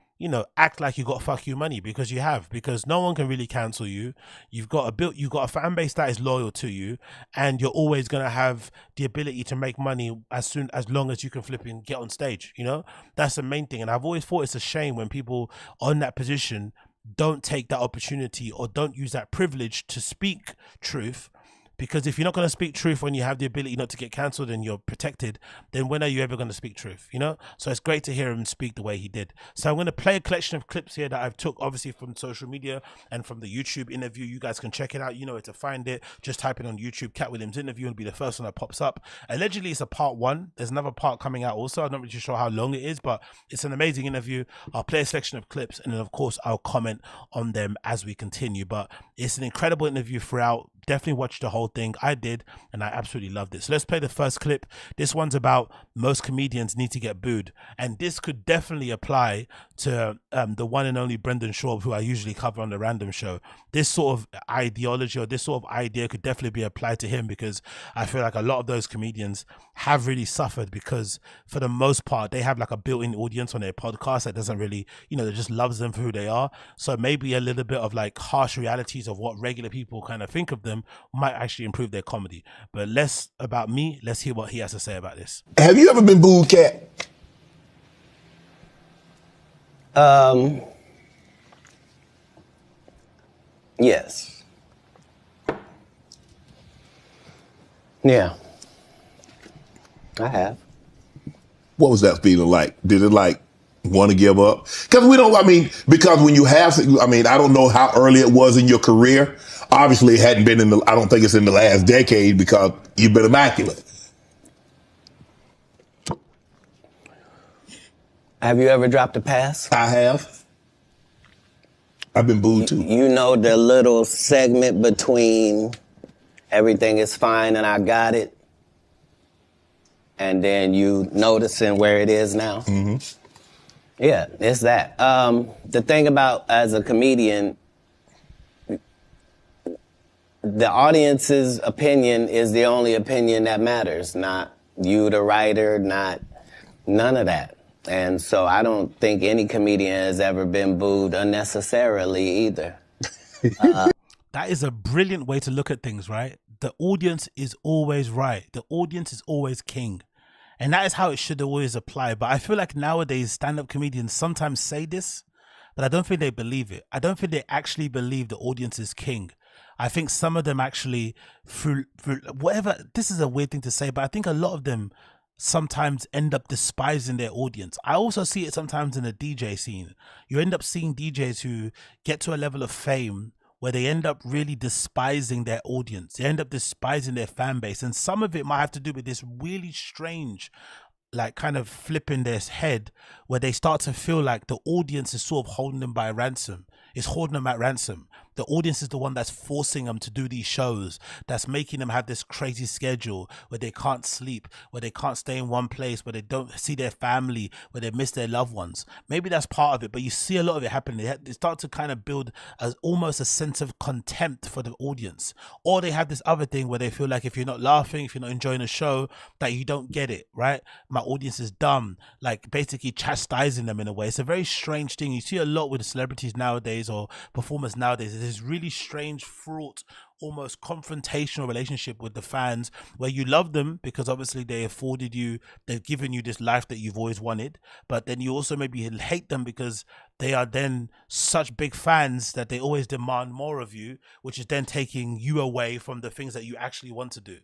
act like you got fuck you money, because no one can really cancel you. You've got a fan base that is loyal to you, and you're always going to have the ability to make money as long as you can flip and get on stage. That's the main thing. And I've always thought it's a shame when people on that position don't take that opportunity, or don't use that privilege to speak truth. Because if you're not going to speak truth when you have the ability not to get cancelled and you're protected, then when are you ever going to speak truth? So it's great to hear him speak the way he did. So I'm going to play a collection of clips here that I've took obviously from social media and from the YouTube interview. You guys can check it out. You know where to find it. Just type in on YouTube Katt Williams interview, and it'll be the first one that pops up. Allegedly it's a part 1. There's another part coming out also. I'm not really sure how long it is, but it's an amazing interview. I'll play a selection of clips, and then of course I'll comment on them as we continue. But it's an incredible interview throughout. Definitely watch the whole thing. I did, and I absolutely loved it. So let's play the first clip. This one's about most comedians need to get booed, and this could definitely apply to the one and only Brendan Schaub, who I usually cover on the Random Show. This sort of ideology, or this sort of idea, could definitely be applied to him, because I feel like a lot of those comedians have really suffered, because for the most part they have like a built-in audience on their podcast that doesn't really, that just loves them for who they are. So maybe a little bit of like harsh realities of what regular people kind of think of them might actually improve their comedy. But less about me, let's hear what he has to say about this. Have you ever been booed, Katt? Yes. Yeah. I have. What was that feeling like? Did it want to give up? Because because when you have, I don't know how early it was in your career. Obviously it hadn't been I don't think it's in the last decade, because you've been immaculate. Have you ever dropped a pass? I have. I've been booed too. You know the little segment between everything is fine and I got it, and then you noticing where it is now? Mm-hmm. Yeah, it's that. The thing about, as a comedian, the audience's opinion is the only opinion that matters, not you, the writer, none of that. And so I don't think any comedian has ever been booed unnecessarily either. That is a brilliant way to look at things, right? The audience is always right. The audience is always king. And that is how it should always apply. But I feel like nowadays stand-up comedians sometimes say this, but I don't think they believe it. I don't think they actually believe the audience is king. I think some of them actually, through whatever, this is a weird thing to say, but I think a lot of them sometimes end up despising their audience. I also see it sometimes in the DJ scene. You end up seeing DJs who get to a level of fame where they end up really despising their audience. They end up despising their fan base. And some of it might have to do with this really strange, like kind of flipping their head, where they start to feel like the audience is sort of holding them by ransom. It's holding them at ransom. The audience is the one that's forcing them to do these shows, that's making them have this crazy schedule where they can't sleep, where they can't stay in one place, where they don't see their family, where they miss their loved ones. Maybe that's part of it, but you see a lot of it happening. They start to kind of build almost a sense of contempt for the audience. Or they have this other thing where they feel like if you're not laughing, if you're not enjoying a show, that you don't get it, right? My audience is dumb, like basically chastising them in a way. It's a very strange thing. You see a lot with celebrities nowadays, or performers nowadays. It is really strange, fraught, almost confrontational relationship with the fans, where you love them because obviously they've given you this life that you've always wanted, but then you also maybe hate them because they are then such big fans that they always demand more of you, which is then taking you away from the things that you actually want to do.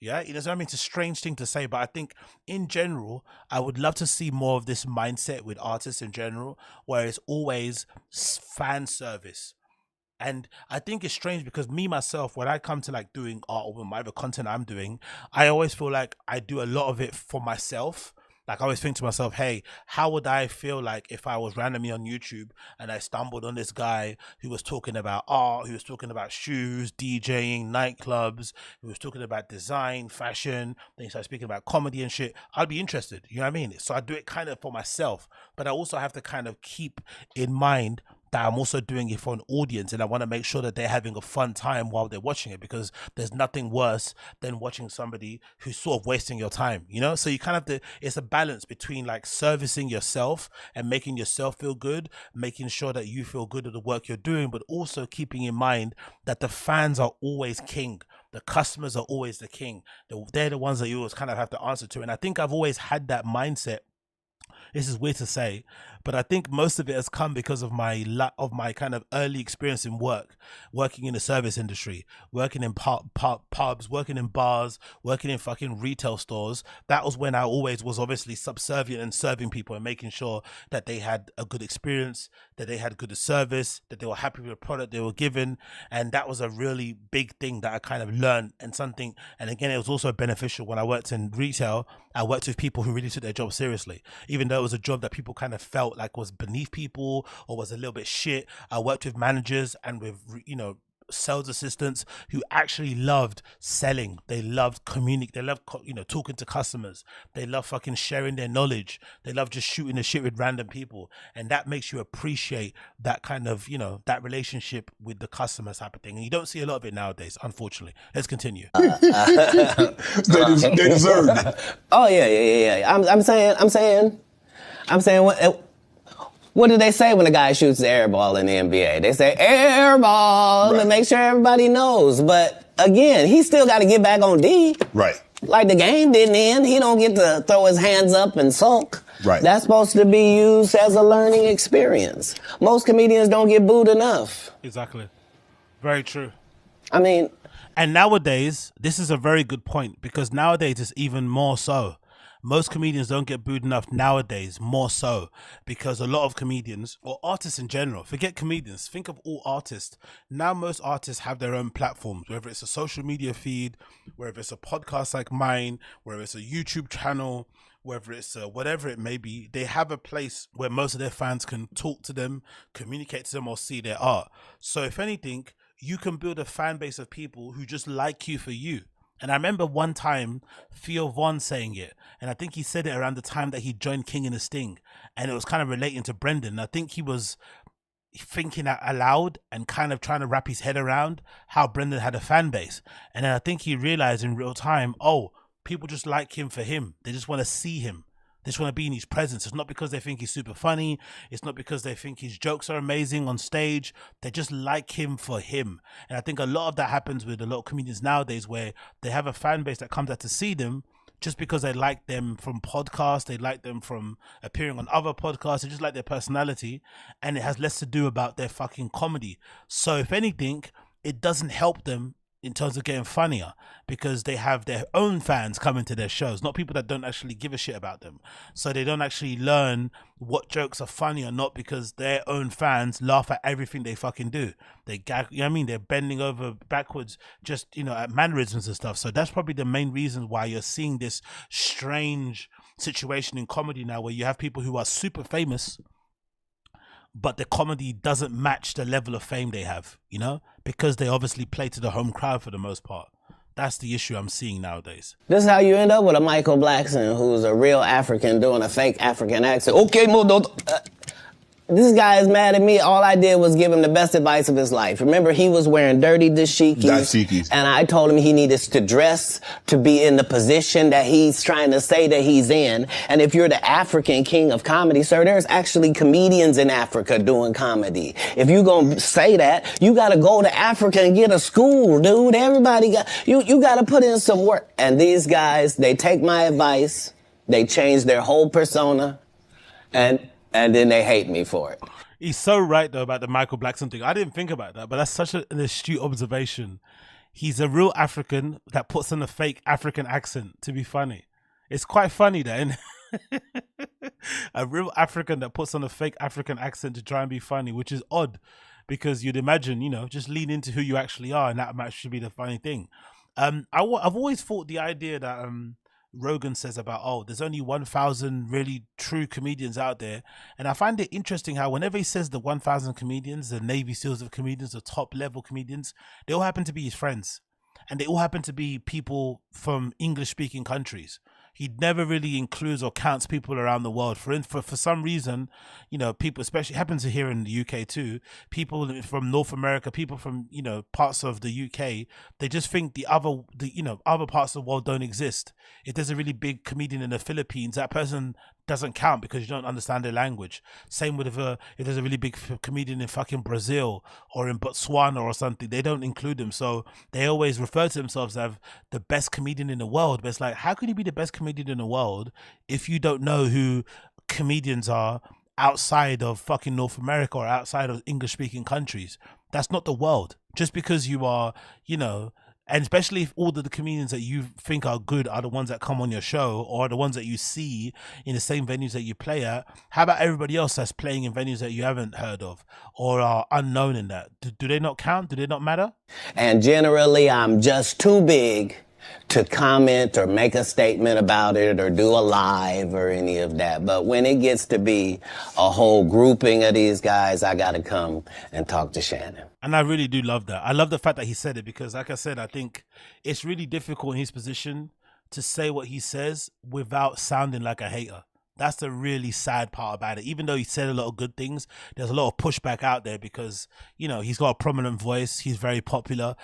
Yeah, you know what I mean? It's a strange thing to say, but I think in general, I would love to see more of this mindset with artists in general, where it's always fan service. And I think it's strange because me myself, when I come to like doing art or whatever content I'm doing, I always feel like I do a lot of it for myself. Like I always think to myself, hey, how would I feel like if I was randomly on YouTube and I stumbled on this guy who was talking about art, who was talking about shoes, DJing, nightclubs, who was talking about design, fashion, then he started speaking about comedy and shit. I'd be interested, you know what I mean? So I do it kind of for myself, but I also have to kind of keep in mind that I'm also doing it for an audience, and I want to make sure that they're having a fun time while they're watching it, because there's nothing worse than watching somebody who's sort of wasting your time, you know? So you kind of have to, it's a balance between like servicing yourself and making yourself feel good, making sure that you feel good at the work you're doing, but also keeping in mind that the fans are always king. The customers are always the king. They're the ones that you always kind of have to answer to. And I think I've always had that mindset. This is weird to say, but I think most of it has come because of my kind of early experience in working in the service industry, working in pubs, working in bars, working in fucking retail stores. That was when I always was obviously subservient and serving people and making sure that they had a good experience, that they had good service, that they were happy with the product they were given. And that was a really big thing that I kind of learned, and something, and again, it was also beneficial when I worked in retail. I worked with people who really took their job seriously, even though it was a job that people kind of felt like was beneath people or was a little bit shit. I worked with managers and with, you know, sales assistants who actually loved selling. They loved they loved, you know, talking to customers. They love fucking sharing their knowledge. They love just shooting the shit with random people, and that makes you appreciate that kind of, you know, that relationship with the customers type of thing. And you don't see a lot of it nowadays, unfortunately. Let's continue. They deserve it. Oh yeah. I'm saying what do they say when a guy shoots the air ball in the NBA? They say air ball to make sure everybody knows. But again, he still got to get back on D. Right. Like the game didn't end. He don't get to throw his hands up and sulk. Right. That's supposed to be used as a learning experience. Most comedians don't get booed enough. Exactly. Very true. I mean, and nowadays, this is a very good point, because nowadays it's even more so. Most comedians don't get booed enough nowadays, more so, because a lot of comedians, or artists in general, forget comedians, think of all artists. Now most artists have their own platforms, whether it's a social media feed, whether it's a podcast like mine, whether it's a YouTube channel, whether it's whatever it may be. They have a place where most of their fans can talk to them, communicate to them, or see their art. So if anything, you can build a fan base of people who just like you for you. And I remember one time Theo Von saying it, and I think he said it around the time that he joined King and the Sting, and it was kind of relating to Brendan. I think he was thinking out aloud and kind of trying to wrap his head around how Brendan had a fan base. And then I think he realized in real time, oh, people just like him for him. They just want to see him. They just want to be in his presence. It's not because they think he's super funny. It's not because they think his jokes are amazing on stage. They just like him for him. And I think a lot of that happens with a lot of comedians nowadays, where they have a fan base that comes out to see them just because they like them from podcasts. They like them from appearing on other podcasts. They just like their personality. And it has less to do about their fucking comedy. So if anything, it doesn't help them in terms of getting funnier, because they have their own fans coming to their shows, not people that don't actually give a shit about them. So they don't actually learn what jokes are funny or not, because their own fans laugh at everything they fucking do. They gag, you know what I mean? They're bending over backwards just, you know, at mannerisms and stuff. So that's probably the main reason why you're seeing this strange situation in comedy now, where you have people who are super famous, but the comedy doesn't match the level of fame they have, you know, because they obviously play to the home crowd for the most part. That's the issue I'm seeing nowadays. this is how you end up with a Michael Blackson who's a real African doing a fake African accent. Okay, this guy is mad at me. All I did was give him the best advice of his life. Remember, he was wearing dirty dashikis. And I told him he needed to dress to be in the position that he's trying to say that he's in. And if you're the African king of comedy, sir, there's actually comedians in Africa doing comedy. If you're going to say that, you got to go to Africa and get a school, dude. Everybody got, you got to put in some work. And these guys, they take my advice. They change their whole persona. And then they hate me for it. He's so right, though, about the Michael Blackson thing. I didn't think about that, but that's such an astute observation. He's a real African that puts on a fake African accent to be funny. It's quite funny, then. A real African that puts on a fake African accent to try and be funny, which is odd. because you'd imagine, just lean into who you actually are, and that should be the funny thing. I've always thought the idea that Rogan says about, there's only 1,000 really true comedians out there, and I find it interesting how whenever he says the 1,000 comedians, the Navy SEALs of comedians, the top level comedians, they all happen to be his friends, and they all happen to be people from English speaking countries. He never really includes or counts people around the world. For some reason, people, especially happens to here in the UK too, people from North America, people from, parts of the UK, they just think the other parts of the world don't exist. If there's a really big comedian in the Philippines, that person doesn't count because you don't understand their language. Same with if there's a really big comedian in fucking Brazil or in Botswana or something, they don't include them. So they always refer to themselves as the best comedian in the world. But it's like, how can you be the best comedian in the world if you don't know who comedians are outside of fucking North America or outside of English speaking countries? That's not the world. Just because you are, and especially if all of the comedians that you think are good are the ones that come on your show or the ones that you see in the same venues that you play at, how about everybody else that's playing in venues that you haven't heard of or are unknown in that? Do they not count? Do they not matter? And generally, I'm just too big to comment or make a statement about it or do a live or any of that. But when it gets to be a whole grouping of these guys, I got to come and talk to Shannon. And I really do love that. I love the fact that he said it because, like I said, I think it's really difficult in his position to say what he says without sounding like a hater. That's the really sad part about it. Even though he said a lot of good things, there's a lot of pushback out there because, he's got a prominent voice. He's very popular.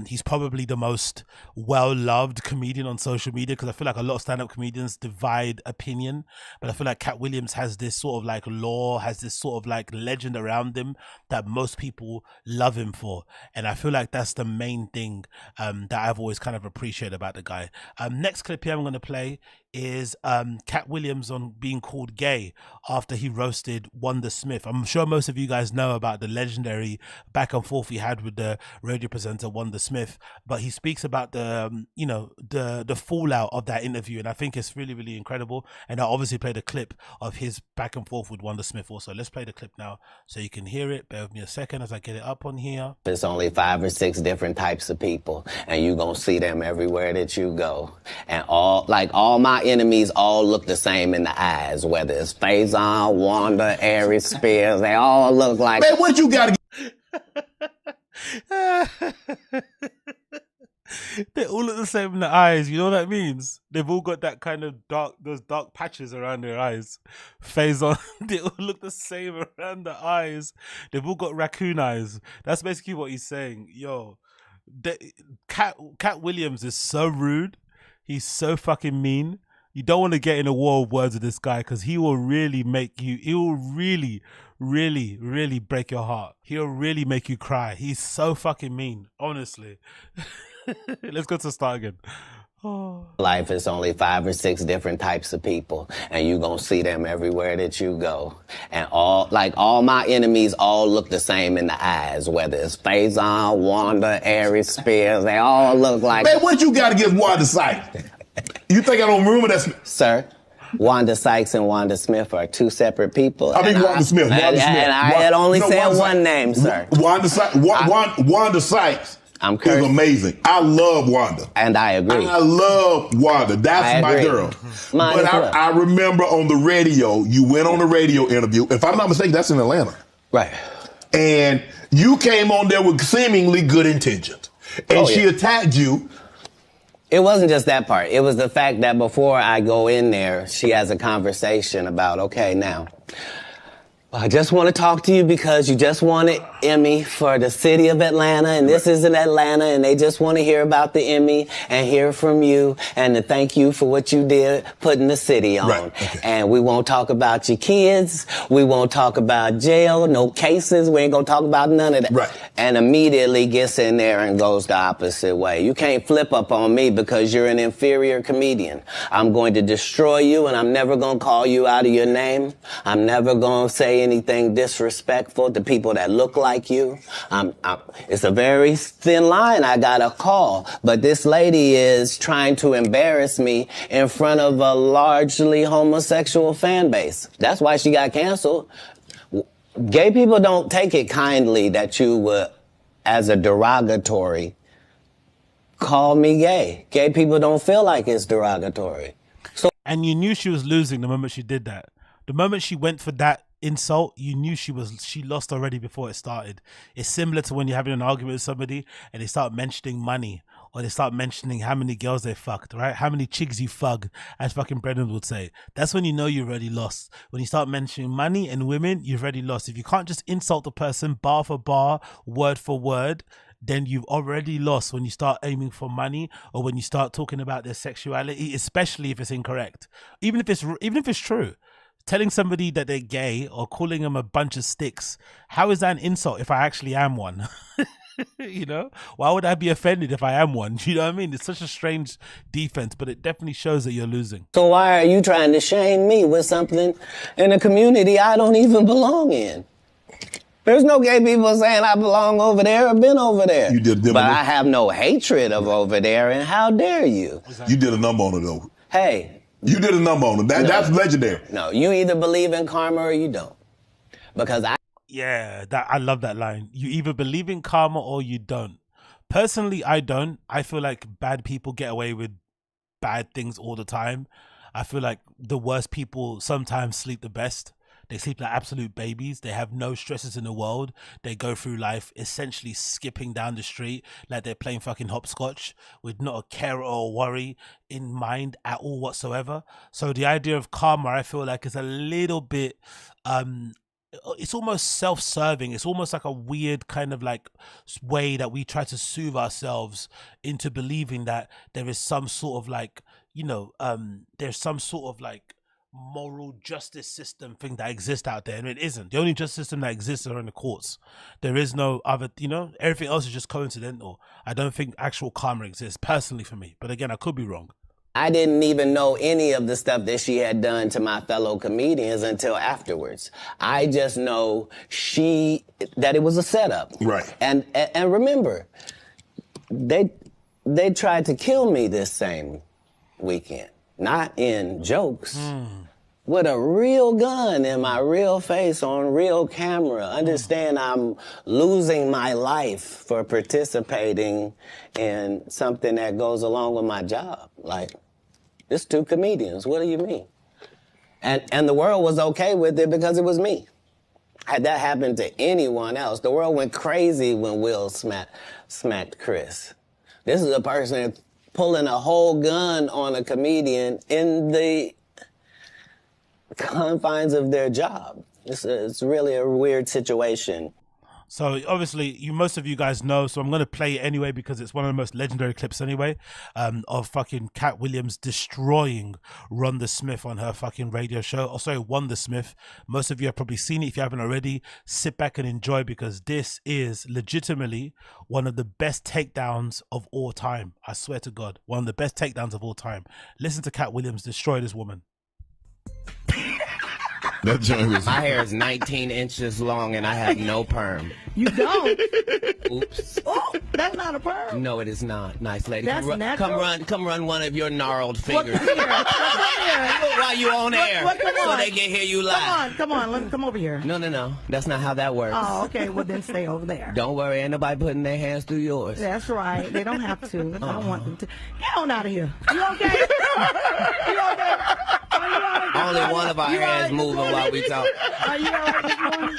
He's probably the most well-loved comedian on social media because I feel like a lot of stand-up comedians divide opinion. But I feel like Katt Williams has this sort of like lore, has this sort of like legend around him that most people love him for. And I feel like that's the main thing that I've always kind of appreciated about the guy. Next clip here I'm going to play is Katt Williams on being called gay after he roasted Wanda Smith. I'm sure most of you guys know about the legendary back and forth he had with the radio presenter Wanda Smith, but he speaks about the the fallout of that interview, and I think it's really, really incredible. And I obviously played a clip of his back and forth with Wanda Smith also. Let's play the clip now so you can hear it. Bear with me a second as I get it up on here. There's only 5 or 6 different types of people, and you're gonna see them everywhere that you go. And all my enemies all look the same in the eyes, whether it's Faison, Wanda, Erik, Spears, they all look like... Man, what you gotta They all look the same in the eyes. You know what that means? They've all got that kind of those dark patches around their eyes. Faison, they all look the same around the eyes. They've all got raccoon eyes. That's basically what he's saying. Yo, Katt Williams is so rude. He's so fucking mean. You don't want to get in a war of words with this guy because he will really make you, he will really, really, really break your heart. He'll really make you cry. He's so fucking mean, honestly. Let's go to the start again. Oh. Life is only 5 or 6 different types of people, and you're gonna see them everywhere that you go. And all my enemies all look the same in the eyes, whether it's Faison, Wanda, Erik, Spears, they all look like... Man, what you got against Wanda Sykes? You think I don't remember that? Sir, Wanda Sykes and Wanda Smith are 2 separate people. I mean, Wanda Smith. And I had only said one name, sir. Wanda Sykes I'm is amazing. I love Wanda. And I agree. I love Wanda. That's my girl. But I remember on the radio, you went on a radio interview. If I'm not mistaken, that's in Atlanta. Right. And you came on there with seemingly good intentions. And she attacked you. It wasn't just that part. It was the fact that before I go in there, she has a conversation about, okay, now, I just want to talk to you because you just won an Emmy for the city of Atlanta, and this is in Atlanta, and they just want to hear about the Emmy and hear from you and to thank you for what you did putting the city on. Right. Okay. And we won't talk about your kids. We won't talk about jail, no cases. We ain't going to talk about none of that. Right. And immediately gets in there and goes the opposite way. You can't flip up on me because you're an inferior comedian. I'm going to destroy you, and I'm never going to call you out of your name. I'm never going to say anything disrespectful to people that look like you. It's a very thin line I got to call, but this lady is trying to embarrass me in front of a largely homosexual fan base. That's why she got canceled. Gay people don't take it kindly that you would, as a derogatory, call me gay. Gay people don't feel like it's derogatory. And you knew she was losing the moment she did that. The moment she went for that insult, you knew she lost already before it started. It's similar to when you're having an argument with somebody and they start mentioning money, or they start mentioning how many girls they fucked, right? How many chicks you fucked, as fucking Brendan would say. That's when you know you've already lost. When you start mentioning money and women, you've already lost. If you can't just insult the person bar for bar, word for word, then you've already lost when you start aiming for money, or when you start talking about their sexuality, especially if it's incorrect. Even if it's true. Telling somebody that they're gay or calling them a bunch of sticks, how is that an insult if I actually am one? You know, why would I be offended if I am one? You know what I mean? It's such a strange defense, but it definitely shows that you're losing. So why are you trying to shame me with something in a community I don't even belong in? There's no gay people saying I belong over there or been over there. You did, but I have no hatred of over there, and how dare you? You did a number on it, though. Hey. You did a number on it. That's legendary. No, you either believe in karma or you don't. Because Yeah, I love that line. You either believe in karma or you don't. Personally, I don't. I feel like bad people get away with bad things all the time. I feel like the worst people sometimes sleep the best. They sleep like absolute babies. They have no stresses in the world. They go through life essentially skipping down the street like they're playing fucking hopscotch with not a care or a worry in mind at all whatsoever. So the idea of karma, I feel like, is a little bit, it's almost self-serving. It's almost like a weird kind of like way that we try to soothe ourselves into believing that there is some sort of like, you know, there's some sort of like moral justice system thing that exists out there, and it isn't. The only justice system that exists are in the courts. There is no other, you know, everything else is just coincidental. I don't think actual karma exists personally for me, but again, I could be wrong. I didn't even know any of the stuff that she had done to my fellow comedians until afterwards. I just know that it was a setup. Right. And remember, they tried to kill me this same weekend. Not in jokes, with a real gun in my real face on real camera. Understand I'm losing my life for participating in something that goes along with my job. Like, it's two comedians, what do you mean? And the world was okay with it because it was me. Had that happened to anyone else, the world went crazy when Will smacked Chris. This is a person pulling a whole gun on a comedian in the confines of their job. It's really a weird situation. So obviously, most of you guys know, so I'm going to play it anyway because it's one of the most legendary clips anyway, of fucking Katt Williams destroying Rhonda Smith on her fucking radio show. Oh, sorry, Wanda Smith. Most of you have probably seen it. If you haven't already, sit back and enjoy, because this is legitimately one of the best takedowns of all time. I swear to God, one of the best takedowns of all time. Listen to Katt Williams destroy this woman. That joint was... My hair is 19 inches long and I have no perm. You don't? Oops. Oh, that's not a perm. No, it is not. Nice lady. That's natural. Come run one of your gnarled fingers. Come here. While you on air. So they can hear you live. Come on. Come over here. No. That's not how that works. Oh, okay. Well, then stay over there. Don't worry. Ain't nobody putting their hands through yours. That's right. They don't have to. I don't want them to. Get on out of here. You okay? You okay? Only one of our hands moving while we talk. Are you all right this morning?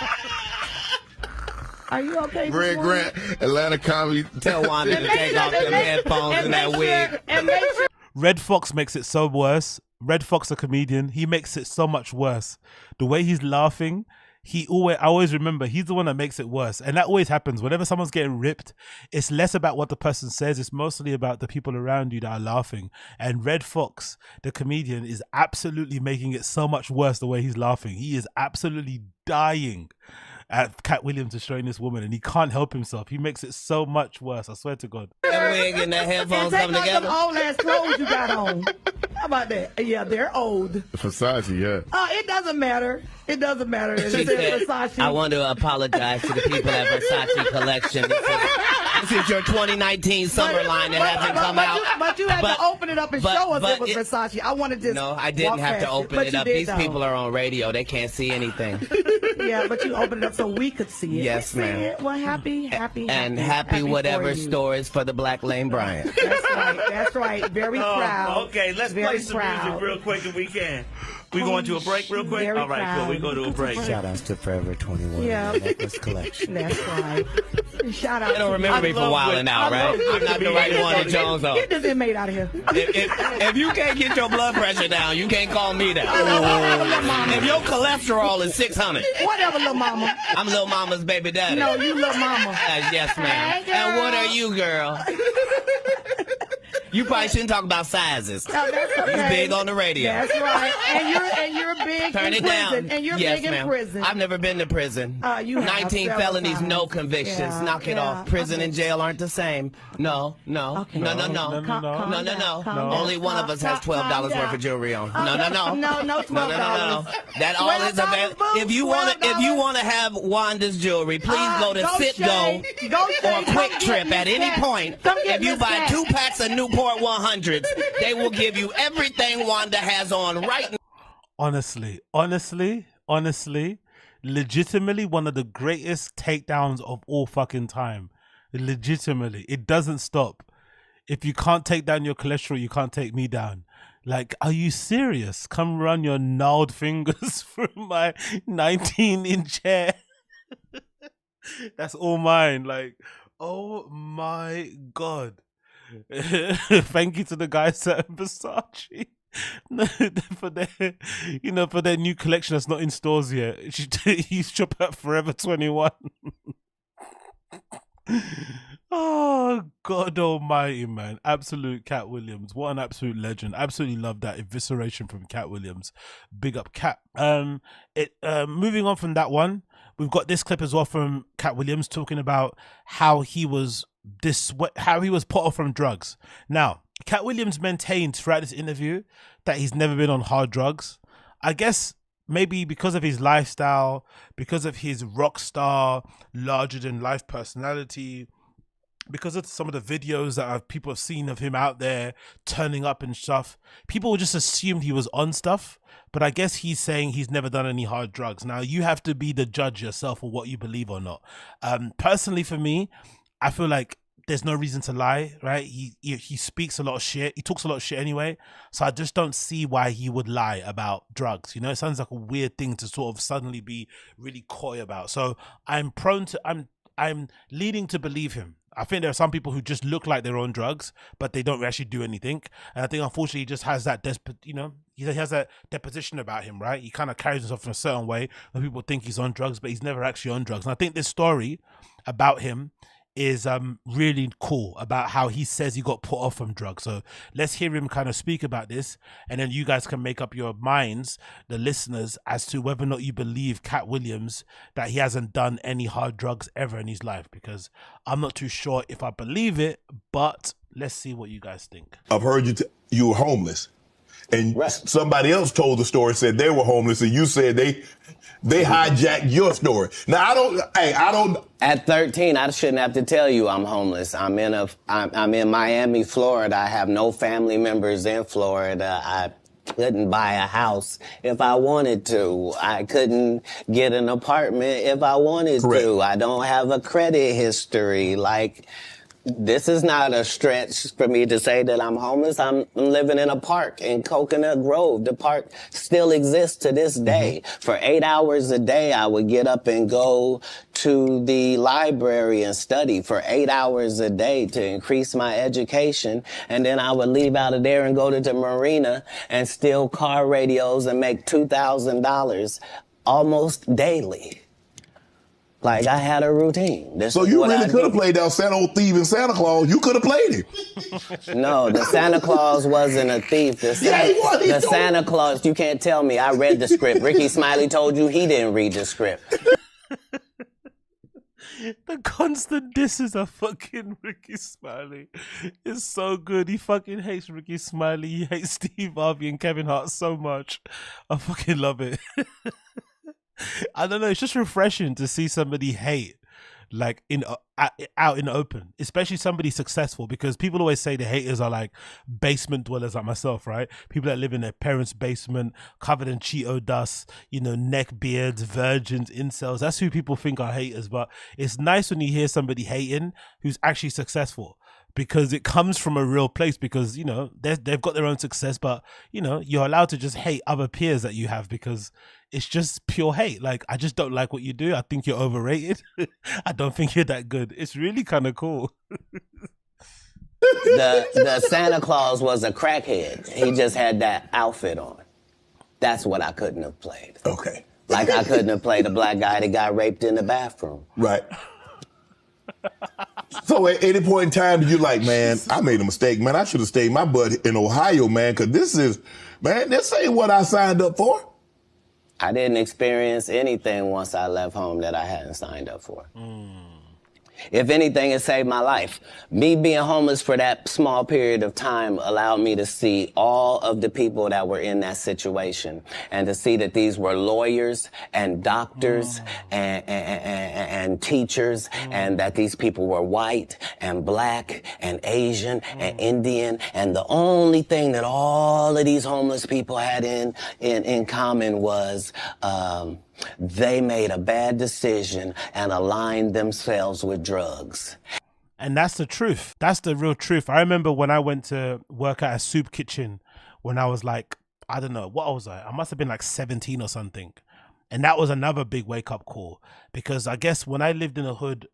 Are you okay this Red morning? Grant, Atlanta Comedy. Tell Wanda to take off them headphones and that wig. And make sure. Red Fox makes it so worse. Red Fox, a comedian, he makes it so much worse. The way he's laughing, I always remember he's the one that makes it worse. And that always happens. Whenever someone's getting ripped, it's less about what the person says. It's mostly about the people around you that are laughing. And Red Fox, the comedian, is absolutely making it so much worse the way he's laughing. He is absolutely dying at Katt Williams destroying this woman, and he can't help himself. He makes it so much worse. I swear to God. That wig and that headphones And come take off together. them old ass clothes you got on. How about that? Yeah, they're old. Versace, yeah. It doesn't matter. It doesn't matter. It's She said, Versace. I want to apologize to the people at Versace Collection. This is your 2019 summer line that hasn't come out. But you had to open it up and show us it was Versace. I want to just. No, I didn't have to open it up. These people are on radio. They can't see anything. Yeah, but you opened it up so we could see it. Yes, ma'am. Well, happy whatever for you. store is for the Black Lane Bryant. That's right. Very proud. Okay, let's play some music real quick if we can. We going to a break real quick? All right, cool. We go to a break. Shout outs to Forever 21 Necklace Collection. That's right. Shout out. They don't remember me for wilding out, right? I'm not the right one to Jones on. Get this inmate out of here. If you can't get your blood pressure down, you can't call me down. If your cholesterol is 600. Whatever, little mama. I'm little mama's baby daddy. No, you little mama. Yes, ma'am. Hey, and what are you, girl? You probably shouldn't talk about sizes. No, that's okay. You big on the radio. That's right. And you're big Turn in it prison. down. And you're yes, big in ma'am. prison. I've never been to prison. You 19 have felonies, times. no convictions. Yeah, Knock it off. Prison and jail aren't the same. No. Okay. No. Only one of us has $12 worth of jewelry on. No. No, $12. That all is available. If you want to have Wanda's jewelry, please go to Citgo or Quick Trip at any point. If you buy 2 packs of Newport 100s, they will give you everything Wanda has on right now. Honestly, legitimately one of the greatest takedowns of all fucking time. Legitimately, it doesn't stop. If you can't take down your cholesterol, you can't take me down. Like, are you serious? Come run your gnarled fingers through my 19-inch hair. That's all mine. Like, oh my God. Thank you to the guys at Versace for their new collection that's not in stores yet. You shop at Forever 21. Oh God Almighty, man! Absolute Katt Williams, what an absolute legend! Absolutely love that evisceration from Katt Williams. Big up Katt. Moving on from that one, we've got this clip as well from Katt Williams talking about how he was put off from drugs. Now, Katt Williams maintained throughout this interview that he's never been on hard drugs. I guess maybe because of his lifestyle, because of his rock star, larger than life personality, because of some of the videos that people have seen of him out there turning up and stuff, people just assumed he was on stuff. But I guess he's saying he's never done any hard drugs. Now, you have to be the judge yourself of what you believe or not. Personally, for me, I feel like there's no reason to lie, right? He speaks a lot of shit. He talks a lot of shit anyway. So I just don't see why he would lie about drugs. You know, it sounds like a weird thing to sort of suddenly be really coy about. So I'm leading to believe him. I think there are some people who just look like they're on drugs, but they don't actually do anything. And I think, unfortunately, he just has that he has that deposition about him, right? He kind of carries himself in a certain way when people think he's on drugs, but he's never actually on drugs. And I think this story about him is really cool, about how he says he got put off from drugs. So let's hear him kind of speak about this, and then you guys can make up your minds, the listeners, as to whether or not you believe Katt Williams that he hasn't done any hard drugs ever in his life, because I'm not too sure if I believe it, but let's see what you guys think. I've heard you were homeless, and somebody else told the story, said they were homeless, and you said they hijacked your story. Now, I don't. At 13, I shouldn't have to tell you I'm homeless. I'm in Miami, Florida. I have no family members in Florida. I couldn't buy a house if I wanted to. I couldn't get an apartment if I wanted to. I don't have a credit history. Like, this is not a stretch for me to say that I'm homeless. I'm living in a park in Coconut Grove. The park still exists to this day. For 8 hours a day, I would get up and go to the library and study for 8 hours a day to increase my education. And then I would leave out of there and go to the marina and steal car radios and make $2,000 almost daily. Like, I had a routine. So you really could have played that old thief in Santa Claus. You could have played him. No, the Santa Claus wasn't a thief. The Santa Claus, you can't tell me. I read the script. Ricky Smiley told you he didn't read the script. The constant disses of fucking Ricky Smiley is so good. He fucking hates Ricky Smiley. He hates Steve Harvey and Kevin Hart so much. I fucking love it. I don't know. It's just refreshing to see somebody hate like out in the open, especially somebody successful, because people always say the haters are like basement dwellers like myself, right? People that live in their parents' basement, covered in Cheeto dust, neck beards, virgins, incels. That's who people think are haters. But it's nice when you hear somebody hating who's actually successful, because it comes from a real place, because they've got their own success, but you're allowed to just hate other peers that you have, because it's just pure hate. Like, I just don't like what you do. I think you're overrated. I don't think you're that good. It's really kind of cool. The Santa Claus was a crackhead. He just had that outfit on. That's what I couldn't have played. Okay. Like, I couldn't have played a black guy that got raped in the bathroom. Right. So at any point in time, you like, man, I made a mistake, man. I should have stayed my butt in Ohio, man, because this ain't what I signed up for. I didn't experience anything once I left home that I hadn't signed up for. If anything, it saved my life. Me being homeless for that small period of time allowed me to see all of the people that were in that situation, and to see that these were lawyers and doctors and teachers, and that these people were white and black and Asian and Indian. And the only thing that all of these homeless people had in common was they made a bad decision and aligned themselves with drugs. And that's the truth. That's the real truth. I remember when I went to work at a soup kitchen when I was like, I don't know, what was I? I must have been like 17 or something. And that was another big wake up call, because I guess when I lived in the hood,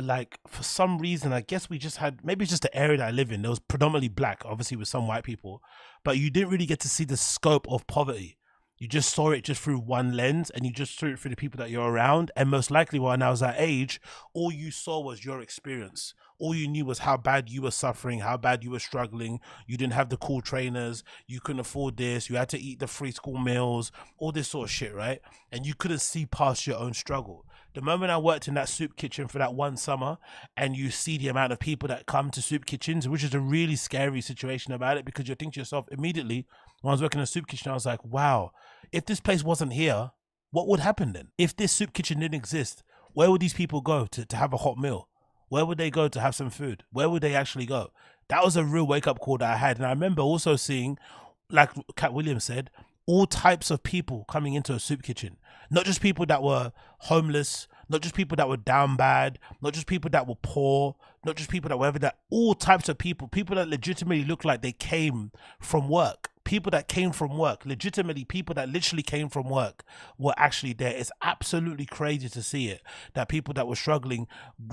like for some reason, I guess we just had, maybe it's just the area that I live in, there was predominantly black, obviously with some white people, but you didn't really get to see the scope of poverty. You just saw it just through one lens, and you just saw it through the people that you're around. And most likely when I was that age, all you saw was your experience. All you knew was how bad you were suffering, how bad you were struggling. You didn't have the cool trainers. You couldn't afford this. You had to eat the free school meals, all this sort of shit, right? And you couldn't see past your own struggle. The moment I worked in that soup kitchen for that one summer, and you see the amount of people that come to soup kitchens, which is a really scary situation about it, because you think to yourself immediately, when I was working in a soup kitchen, I was like, wow, if this place wasn't here, what would happen then? If this soup kitchen didn't exist, where would these people go to have a hot meal? Where would they go to have some food? Where would they actually go? That was a real wake-up call that I had. And I remember also seeing, like Katt Williams said, all types of people coming into a soup kitchen. Not just people that were homeless, not just people that were down bad, not just people that were poor, not just people that were that, all types of people that legitimately looked like they came from work. People that came from work, legitimately people that literally came from work were actually there. It's absolutely crazy to see it, that people that were struggling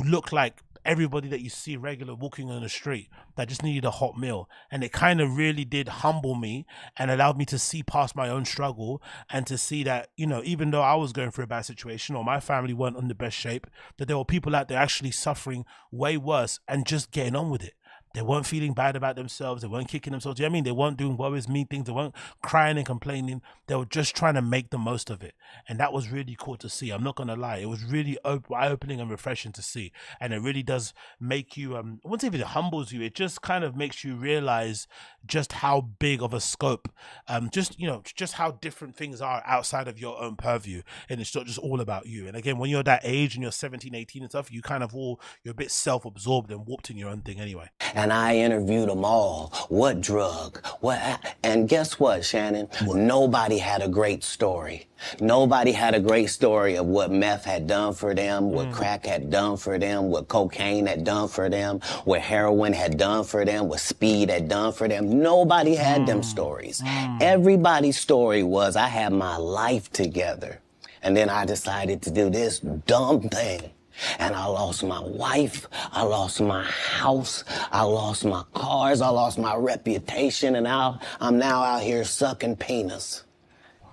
look like everybody that you see regular walking on the street that just needed a hot meal. And it kind of really did humble me and allowed me to see past my own struggle, and to see that, even though I was going through a bad situation or my family weren't in the best shape, that there were people out there actually suffering way worse and just getting on with it. They weren't feeling bad about themselves. They weren't kicking themselves. You know what I mean? They weren't doing what was mean things. They weren't crying and complaining. They were just trying to make the most of it. And that was really cool to see. I'm not going to lie. It was really eye-opening and refreshing to see. And it really does make you, I wouldn't say if it humbles you, it just kind of makes you realize just how big of a scope, just how different things are outside of your own purview. And it's not just all about you. And again, when you're that age and you're 17, 18 and stuff, you're a bit self-absorbed and warped in your own thing anyway. And I interviewed them all. What drug? And guess what, Shannon? What? Nobody had a great story. Nobody had a great story of what meth had done for them, what crack had done for them, what cocaine had done for them, what heroin had done for them, what speed had done for them. Nobody had them stories. Everybody's story was, I had my life together, and then I decided to do this dumb thing. And I lost my wife, I lost my house, I lost my cars, I lost my reputation, and I'm now out here sucking penis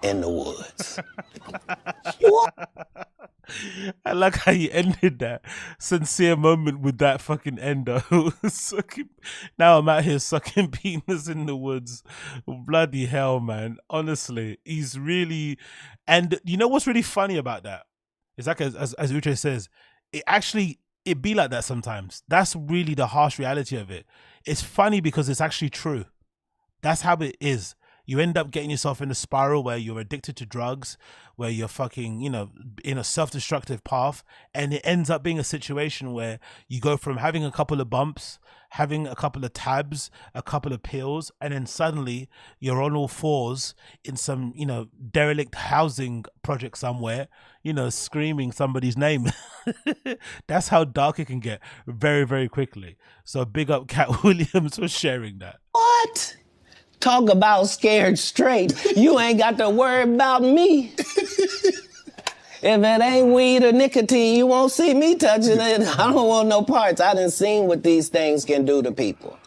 in the woods. I like how you ended that sincere moment with that fucking endo. Now I'm out here sucking penis in the woods. Bloody hell, man. Honestly, he's really... And you know what's really funny about that? It's like, as Uche says, it be like that sometimes. That's really the harsh reality of it. It's funny because it's actually true. That's how it is. you end up getting yourself in a spiral where you're addicted to drugs, where you're fucking, in a self-destructive path. And it ends up being a situation where you go from having a couple of bumps, having a couple of tabs, a couple of pills, and then suddenly you're on all fours in some, derelict housing project somewhere, screaming somebody's name. That's how dark it can get very, very quickly. So big up Katt Williams for sharing that. What? Talk about scared straight. You ain't got to worry about me. If it ain't weed or nicotine, you won't see me touching it. I don't want no parts. I done seen what these things can do to people.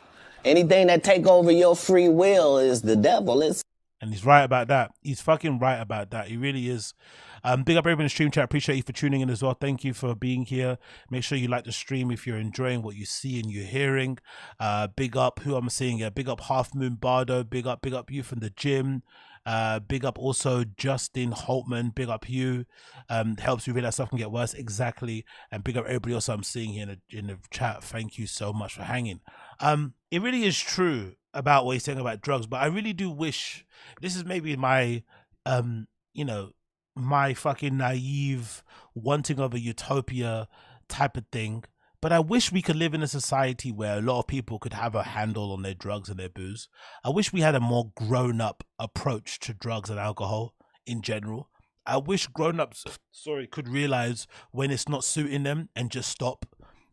Anything that take over your free will is the devil. And he's right about that. He's fucking right about that. He really is. Big up everyone in the stream chat. Appreciate you for tuning in as well. Thank you for being here. Make sure you like the stream if you're enjoying what you see and you're hearing. Big up who I'm seeing here. Big up Half Moon Bardo. Big up you from the gym. Big up also Justin Holtman. Big up you. Helps you realize stuff can get worse. Exactly. And big up everybody else I'm seeing here in the chat. Thank you so much for hanging. It really is true about what he's saying about drugs, but I really do wish, this is maybe my my fucking naive wanting of a utopia type of thing, but I wish we could live in a society where a lot of people could have a handle on their drugs and their booze. I wish we had a more grown-up approach to drugs and alcohol in general. I wish grown-ups could realize when it's not suiting them and just stop.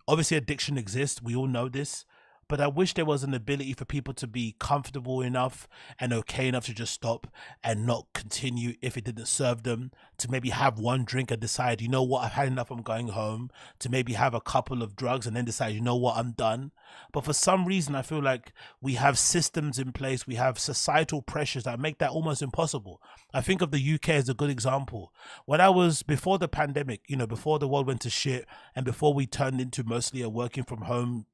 Obviously addiction exists, we all know this, but I wish there was an ability for people to be comfortable enough and okay enough to just stop and not continue if it didn't serve them, to maybe have one drink and decide, you know what, I've had enough, I'm going home, to maybe have a couple of drugs and then decide, you know what, I'm done. But for some reason, I feel like we have systems in place, we have societal pressures that make that almost impossible. I think of the UK as a good example. When I was, before the pandemic, before the world went to shit and before we turned into mostly a working from home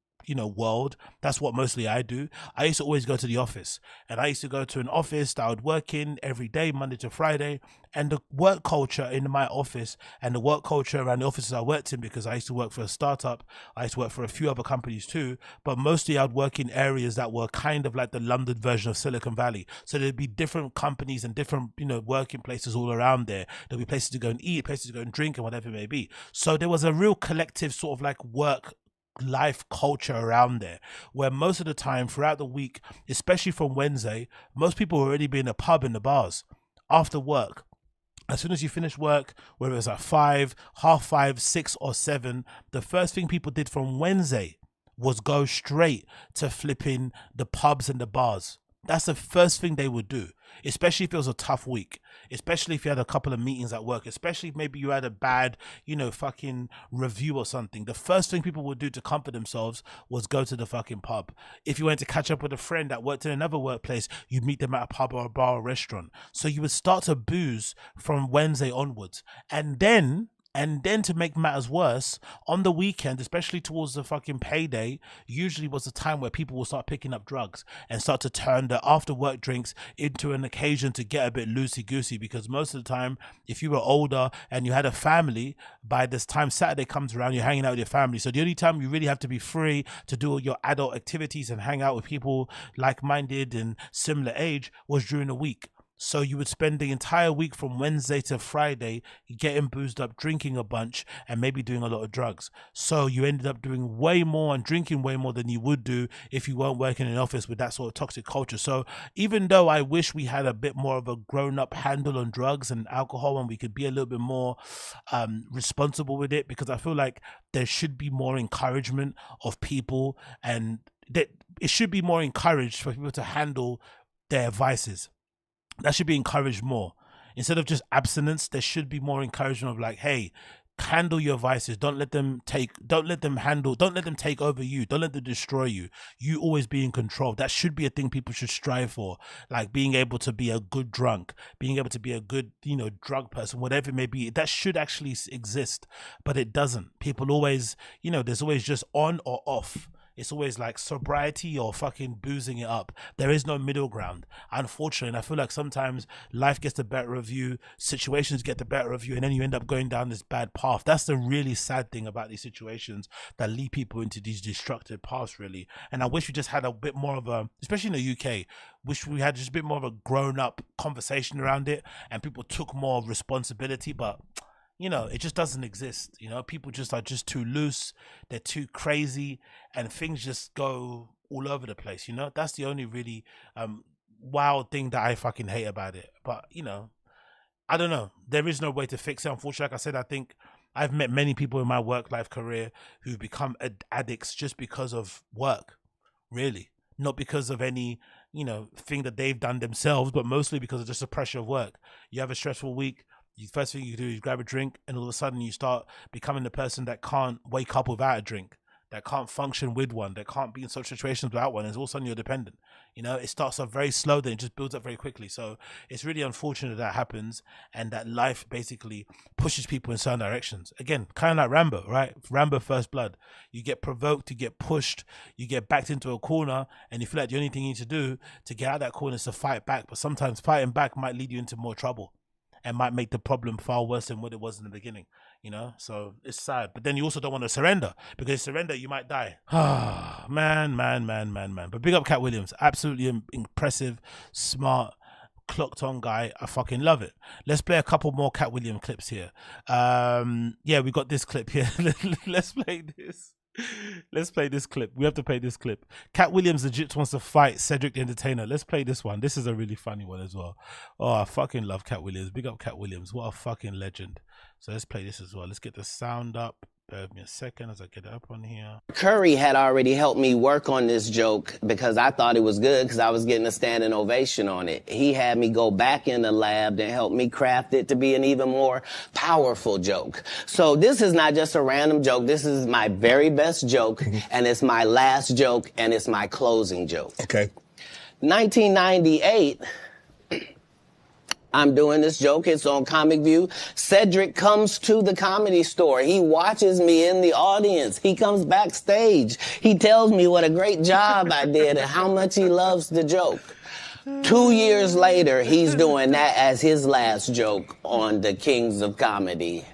world, that's what mostly I do. I used to always go to the office, and I used to go to an office that I would work in every day, Monday to Friday, and the work culture in my office and the work culture around the offices I worked in, because I used to work for a startup, I used to work for a few other companies too, but mostly I'd work in areas that were kind of like the London version of Silicon Valley. So there'd be different companies and different, working places all around there. There'll be places to go and eat, places to go and drink, and whatever it may be. So there was a real collective sort of like work life culture around there, where most of the time throughout the week, especially from Wednesday, most people will already be in the pub and the bars after work. As soon as you finish work, whether it's at 5, half 5, 6 or 7, the first thing people did from Wednesday was go straight to flipping the pubs and the bars. That's the first thing they would do, especially if it was a tough week, especially if you had a couple of meetings at work, especially if maybe you had a bad, fucking review or something. The first thing people would do to comfort themselves was go to the fucking pub. If you went to catch up with a friend that worked in another workplace, you'd meet them at a pub or a bar or restaurant. So you would start to booze from Wednesday onwards. And then to make matters worse, on the weekend, especially towards the fucking payday, usually was the time where people will start picking up drugs and start to turn the after work drinks into an occasion to get a bit loosey-goosey, because most of the time, if you were older and you had a family, by this time Saturday comes around, you're hanging out with your family. So the only time you really have to be free to do all your adult activities and hang out with people like-minded and similar age was during the week. So you would spend the entire week from Wednesday to Friday getting boozed up, drinking a bunch, and maybe doing a lot of drugs. So you ended up doing way more and drinking way more than you would do if you weren't working in an office with that sort of toxic culture. So even though I wish we had a bit more of a grown-up handle on drugs and alcohol, and we could be a little bit more responsible with it, because I feel like there should be more encouragement of people, and that it should be more encouraged for people to handle their vices. That should be encouraged more. Instead of just abstinence, there should be more encouragement of like, hey, handle your vices. Don't let them take over you. Don't let them destroy you. You always be in control. That should be a thing people should strive for. Like being able to be a good drunk, being able to be a good, drug person, whatever it may be. That should actually exist, but it doesn't. People always, there's always just on or off. It's always like sobriety or fucking boozing it up. There is no middle ground, unfortunately. And I feel like sometimes life gets the better of you, situations get the better of you, and then you end up going down this bad path. That's the really sad thing about these situations that lead people into these destructive paths, really. And I wish we just had a bit more of a, especially in the UK, wish we had just a bit more of a grown-up conversation around it and people took more responsibility. But you know, it just doesn't exist. You know, people just are just too loose, they're too crazy, and things just go all over the place. You know, that's the only really wild thing that I fucking hate about it. But you know, I don't know, there is no way to fix it, unfortunately. Like I said, I think I've met many people in my work life career who've become addicts just because of work, really, not because of any, you know, thing that they've done themselves, but mostly because of just the pressure of work. You have a stressful week, the first thing you do is grab a drink, and all of a sudden you start becoming the person that can't wake up without a drink, that can't function with one, that can't be in such situations without one, and all of a sudden you're dependent. You know, it starts off very slow, then it just builds up very quickly. So it's really unfortunate that happens, and that life basically pushes people in certain directions. Again, kind of like Rambo, right? Rambo First Blood. You get provoked, you get pushed, you get backed into a corner, and you feel like the only thing you need to do to get out of that corner is to fight back. But sometimes fighting back might lead you into more trouble and might make the problem far worse than what it was in the beginning, you know? So it's sad. But then you also don't want to surrender, because if you surrender, you might die. man. But big up Katt Williams. Absolutely impressive, smart, clocked on guy. I fucking love it. Let's play a couple more Katt Williams clips here. Yeah, we got this clip here. Let's play this. Let's play this clip. We have to play this clip. Katt Williams legit wants to fight Cedric the Entertainer. Let's play this one. This is a really funny one as well. Oh, I fucking love Katt Williams. Big up Katt Williams. What a fucking legend. So let's play this as well. Let's get the sound up. Bear with me a second as I get it up on here. Curry had already helped me work on this joke because I thought it was good because I was getting a standing ovation on it. He had me go back in the lab and help me craft it to be an even more powerful joke. So this is not just a random joke. This is my very best joke, and it's my last joke, and it's my closing joke. Okay. 1998... I'm doing this joke. It's on Comic View. Cedric comes to the Comedy Store. He watches me in the audience. He comes backstage. He tells me what a great job I did and how much he loves the joke. 2 years later, he's doing that as his last joke on the Kings of Comedy.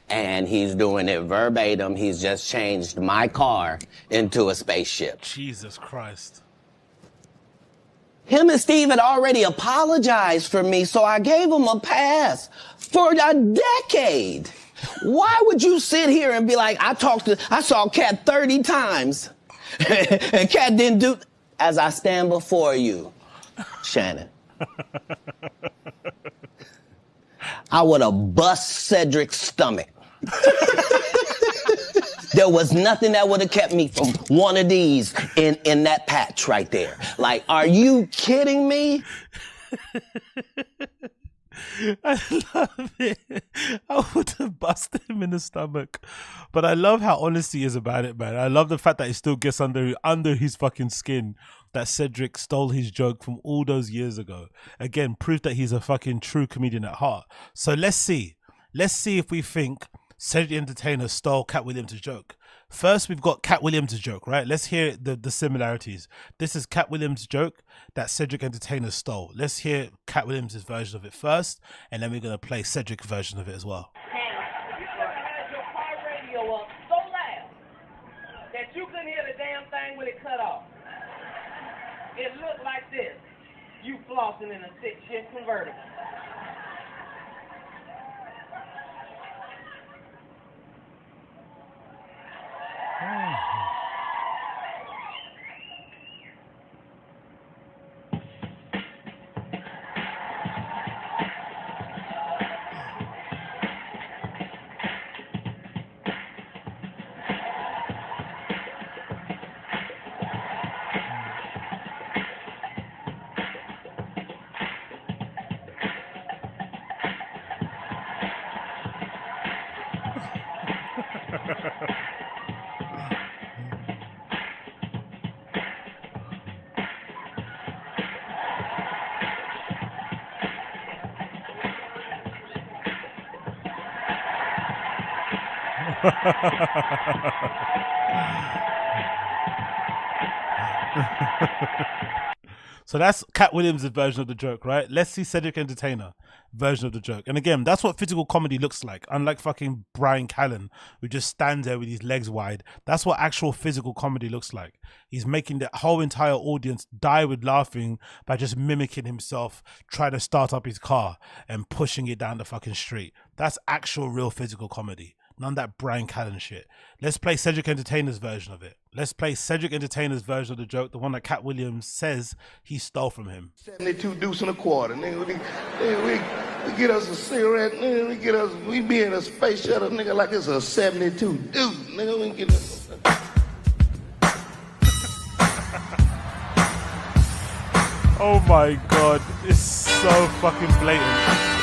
And he's doing it verbatim. He's just changed my car into a spaceship. Jesus Christ. Him and Steve had already apologized for me, so I gave him a pass for a decade. Why would you sit here and be like, I saw Katt 30 times, and Katt didn't do, as I stand before you, Shannon. I would have bust Cedric's stomach. There was nothing that would have kept me from one of these in that patch right there. Like, are you kidding me? I love it. I would have busted him in the stomach. But I love how honest he is about it, man. I love the fact that he still gets under his fucking skin that Cedric stole his joke from all those years ago. Again, proof that he's a fucking true comedian at heart. So let's see. Let's see if we think Cedric the Entertainer stole Katt Williams' joke. First, we've got Katt Williams' joke, right? Let's hear the similarities. This is Katt Williams' joke that Cedric Entertainer stole. Let's hear Katt Williams' version of it first, and then we're going to play Cedric's version of it as well. Had your car radio up so loud that you couldn't hear the damn thing when it cut off. It looked like this. You flossing in a 6-shift convertible. So that's Katt Williams' version of the joke, right? Let's see Cedric Entertainer version of the joke. And again, that's what physical comedy looks like. Unlike fucking Brian Callen, who just stands there with his legs wide. That's what actual physical comedy looks like. He's making the whole entire audience die with laughing by just mimicking himself, trying to start up his car and pushing it down the fucking street. That's actual real physical comedy. None of that Brian Callen shit. Let's play Cedric Entertainer's version of it. Let's play Cedric Entertainer's version of the joke, the one that Katt Williams says he stole from him. 72 deuce and a quarter. Nigga, we get us a cigarette, nigga, we be in a space shuttle, nigga, like it's a 72 deuce. Nigga, we get us. Oh my God, it's so fucking blatant.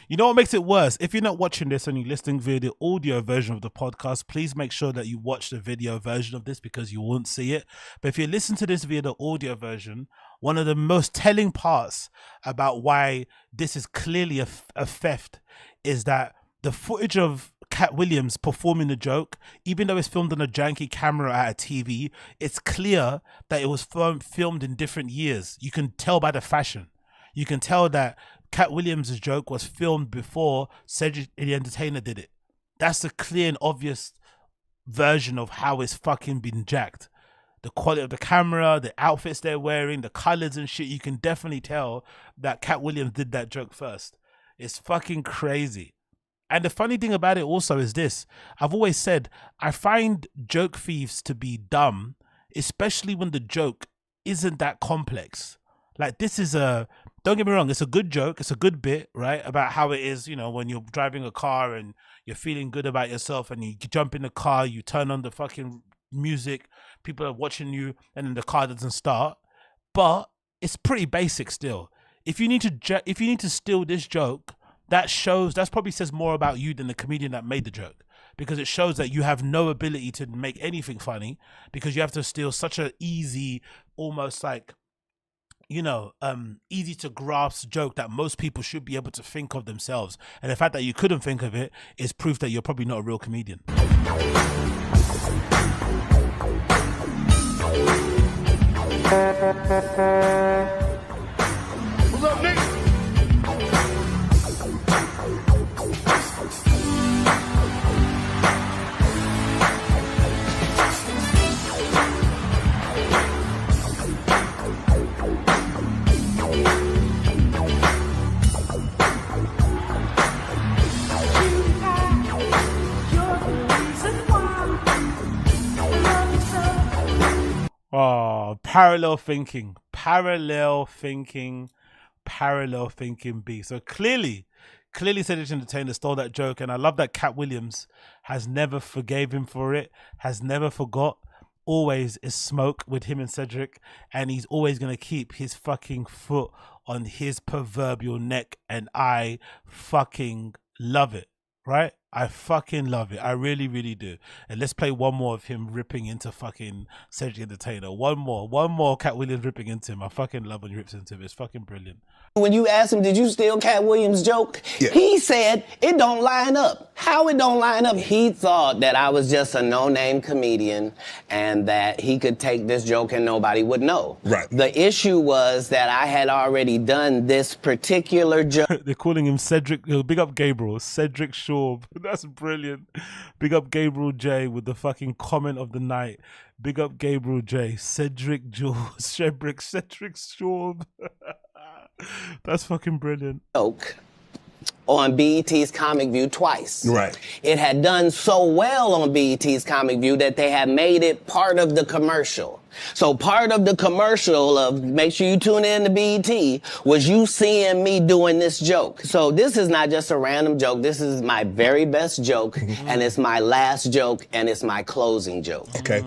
You know what makes it worse? If you're not watching this and you're listening via the audio version of the podcast, please make sure that you watch the video version of this because you won't see it. But if you listen to this via the audio version, one of the most telling parts about why this is clearly a theft is that the footage of Katt Williams performing the joke, even though it's filmed on a janky camera at a TV, it's clear that it was filmed in different years. You can tell by the fashion. You can tell that Katt Williams' joke was filmed before Cedric the Entertainer did it. That's a clear and obvious version of how it's fucking been jacked. The quality of the camera, the outfits they're wearing, the colors and shit, you can definitely tell that Katt Williams did that joke first. It's fucking crazy. And the funny thing about it also is this. I've always said, I find joke thieves to be dumb, especially when the joke isn't that complex. Like this is don't get me wrong, it's a good joke, it's a good bit, right? About how it is, you know, when you're driving a car and you're feeling good about yourself and you jump in the car, you turn on the fucking music, people are watching you and then the car doesn't start. But it's pretty basic still. If you need to steal this joke, that probably says more about you than the comedian that made the joke. Because it shows that you have no ability to make anything funny because you have to steal such an easy, almost like, you know, easy to grasp joke that most people should be able to think of themselves. And the fact that you couldn't think of it is proof that you're probably not a real comedian. What's up, nigga? Oh, parallel thinking B. So clearly Cedric Entertainer stole that joke, and I love that Katt Williams has never forgave him for it, has never forgot. Always is smoke with him and Cedric, and he's always gonna keep his fucking foot on his proverbial neck, and I fucking love it, right? I fucking love it. I really, really do. And let's play one more of him ripping into fucking Cedric Entertainer. One more Katt Williams ripping into him. I fucking love when he rips into him. It's fucking brilliant. When you asked him, did you steal Katt Williams' joke? Yeah. He said, it don't line up. How it don't line up? He thought that I was just a no-name comedian and that he could take this joke and nobody would know. Right. The issue was that I had already done this particular joke. They're calling him Cedric. Big up Gabriel. Cedric Sharpe. That's brilliant. Big up Gabriel J with the fucking comment of the night. Big up Gabriel J. Cedric Sharpe. That's fucking brilliant. Joke on BET's Comic View twice. Right. It had done so well on BET's Comic View that they had made it part of the commercial. So part of the commercial of make sure you tune in to BET was you seeing me doing this joke. So this is not just a random joke. This is my very best joke, and it's my last joke, and it's my closing joke. Okay.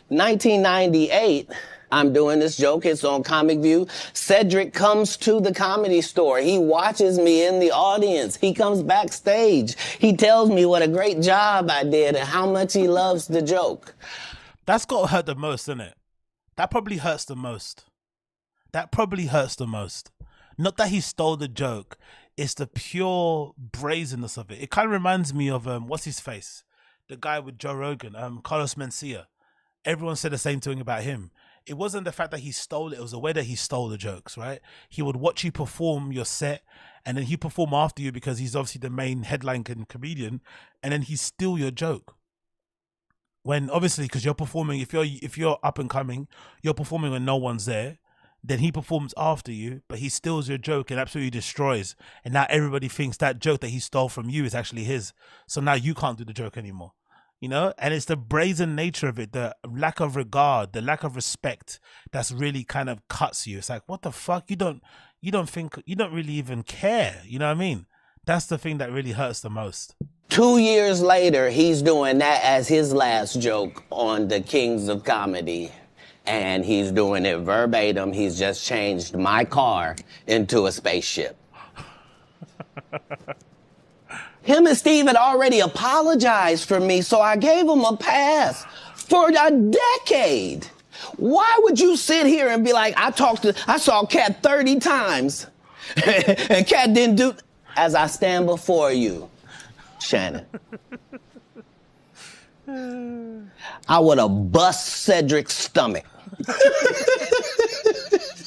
1998, I'm doing this joke. It's on Comic View. Cedric comes to the Comedy Store. He watches me in the audience. He comes backstage. He tells me what a great job I did and how much he loves the joke. That's got to hurt the most, isn't it? That probably hurts the most. Not that he stole the joke. It's the pure brazenness of it. It kind of reminds me of what's his face, the guy with Joe Rogan, Carlos Mencia. Everyone said the same thing about him. It wasn't the fact that he stole it. It was the way that he stole the jokes, right? He would watch you perform your set, and then he perform after you because he's obviously the main headline comedian, and then he steal your joke. When obviously, because you're performing, if you're up and coming, you're performing when no one's there. Then he performs after you, but he steals your joke and absolutely destroys. And now everybody thinks that joke that he stole from you is actually his. So now you can't do the joke anymore. You know, and it's the brazen nature of it, the lack of regard, the lack of respect that's really kind of cuts you. It's like, what the fuck? You don't really even care. You know what I mean? That's the thing that really hurts the most. 2 years later, he's doing that as his last joke on the Kings of Comedy. And he's doing it verbatim. He's just changed my car into a spaceship. Him and Steve had already apologized for me, so I gave him a pass for a decade. Why would you sit here and be like, I saw Katt 30 times, and Katt didn't do, as I stand before you, Shannon. I would have bust Cedric's stomach.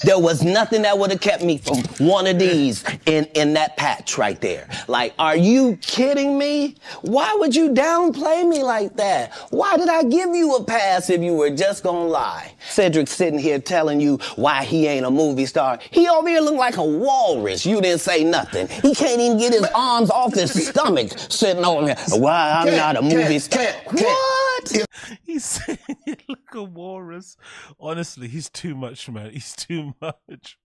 There was nothing that would have kept me from one of these in that patch right there. Like, are you kidding me? Why would you downplay me like that? Why did I give you a pass if you were just gonna lie? Cedric's sitting here telling you why he ain't a movie star. He over here look like a walrus. You didn't say nothing. He can't even get his arms off his stomach sitting over here. Why I'm not a movie star. What? He's saying you look a walrus. Honestly, he's too much, man. He's too much.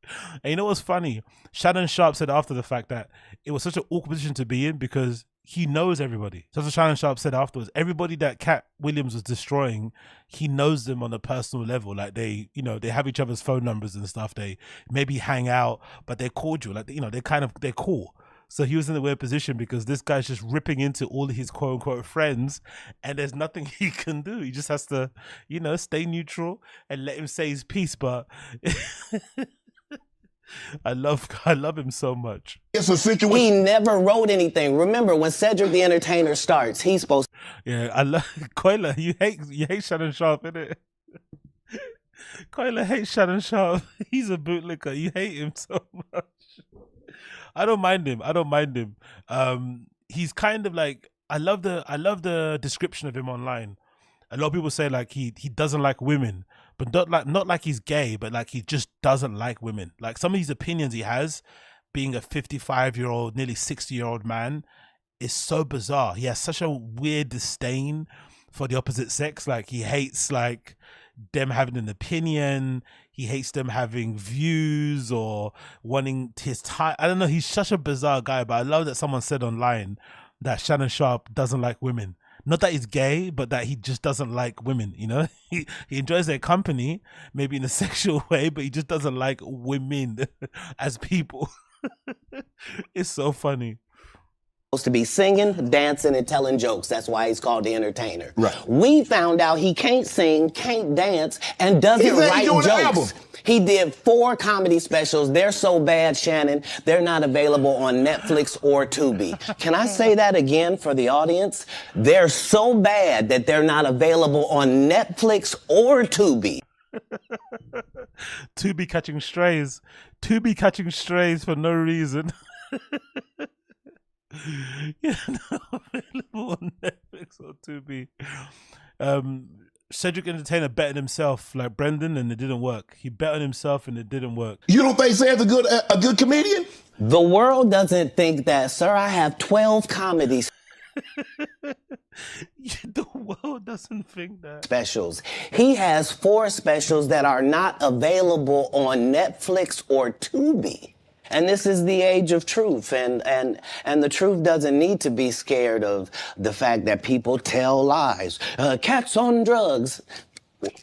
And you know what's funny? Shannon Sharpe said after the fact that it was such an awkward position to be in because he knows everybody. So that's what Shannon Sharpe said afterwards. Everybody that Katt Williams was destroying, he knows them on a personal level. Like they have each other's phone numbers and stuff. They maybe hang out, but they're cordial. Like, they're cool. So he was in a weird position because this guy's just ripping into all of his quote unquote friends, and there's nothing he can do. He just has to, stay neutral and let him say his piece. But I love him so much. It's a situation. He never wrote anything. Remember, when Cedric the Entertainer starts, he's supposed to... Yeah, I love Koila. You hate Shannon Sharpe, innit? Koila hates Shannon Sharpe. He's a bootlicker. You hate him so much. I don't mind him. He's kind of like, I love the description of him online. A lot of people say like he doesn't like women, but not like he's gay, but like he just doesn't like women. Like some of these opinions he has, being a 55-year-old, nearly 60-year-old man, is so bizarre. He has such a weird disdain for the opposite sex. Like he hates like them having an opinion. He hates them having views or wanting his time. I don't know. He's such a bizarre guy, but I love that someone said online that Shannon Sharpe doesn't like women. Not that he's gay, but that he just doesn't like women, He enjoys their company, maybe in a sexual way, but he just doesn't like women as people. It's so funny. Supposed to be singing, dancing, and telling jokes. That's why he's called the Entertainer. Right. We found out he can't sing, can't dance, and doesn't write jokes. He did 4 comedy specials. They're so bad, Shannon, they're not available on Netflix or Tubi. Can I say that again for the audience? They're so bad that they're not available on Netflix or Tubi. Tubi catching strays. Tubi catching strays for no reason. Available on Netflix or Tubi. Cedric Entertainer betted himself like Brendan, and it didn't work. He bet on himself, and it didn't work. You don't think Ced's a good comedian? The world doesn't think that, sir. I have 12 comedies. The world doesn't think that. Specials. He has 4 specials that are not available on Netflix or Tubi. And this is the age of truth, and the truth doesn't need to be scared of the fact that people tell lies. Katt's on drugs.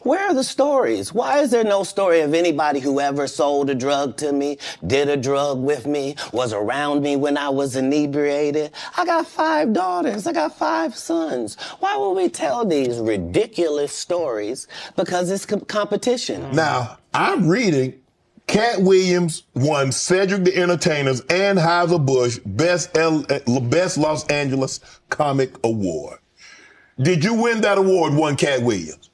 Where are the stories? Why is there no story of anybody who ever sold a drug to me, did a drug with me, was around me when I was inebriated? I got 5 daughters. I got 5 sons. Why would we tell these ridiculous stories? Because it's competition. Now, I'm reading Katt Williams won Cedric the Entertainer's Anheuser-Busch Best Los Angeles Comic Award. Did you win that award, won Katt Williams?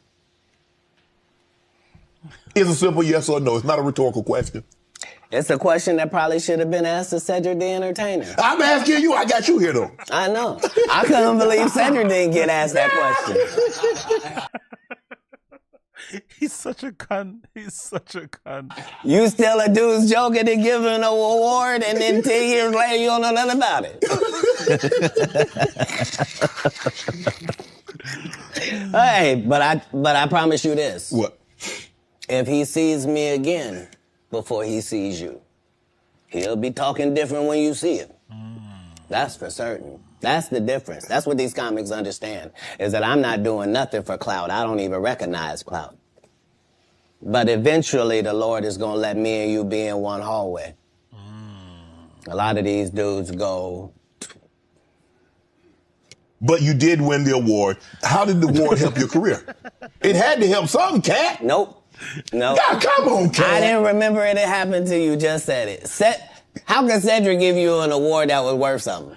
It's a simple yes or no. It's not a rhetorical question. It's a question that probably should have been asked to Cedric the Entertainer. I'm asking you. I got you here, though. I know. I couldn't believe Cedric didn't get asked that question. He's such a cunt. He's such a cunt. You still a dude's joking to give him an award, and then 10 years later you don't know nothing about it. Hey, but I promise you this. What? If he sees me again before he sees you, he'll be talking different when you see him. That's for certain. That's the difference. That's what these comics understand, is that I'm not doing nothing for clout. I don't even recognize clout. But eventually the Lord is going to let me and you be in one hallway. A lot of these dudes go. But you did win the award. How did the award help your career? It had to help something, Katt. Nope. No. God, come on, Katt. I didn't remember it happened till you just said it. How can Cedric give you an award that was worth something?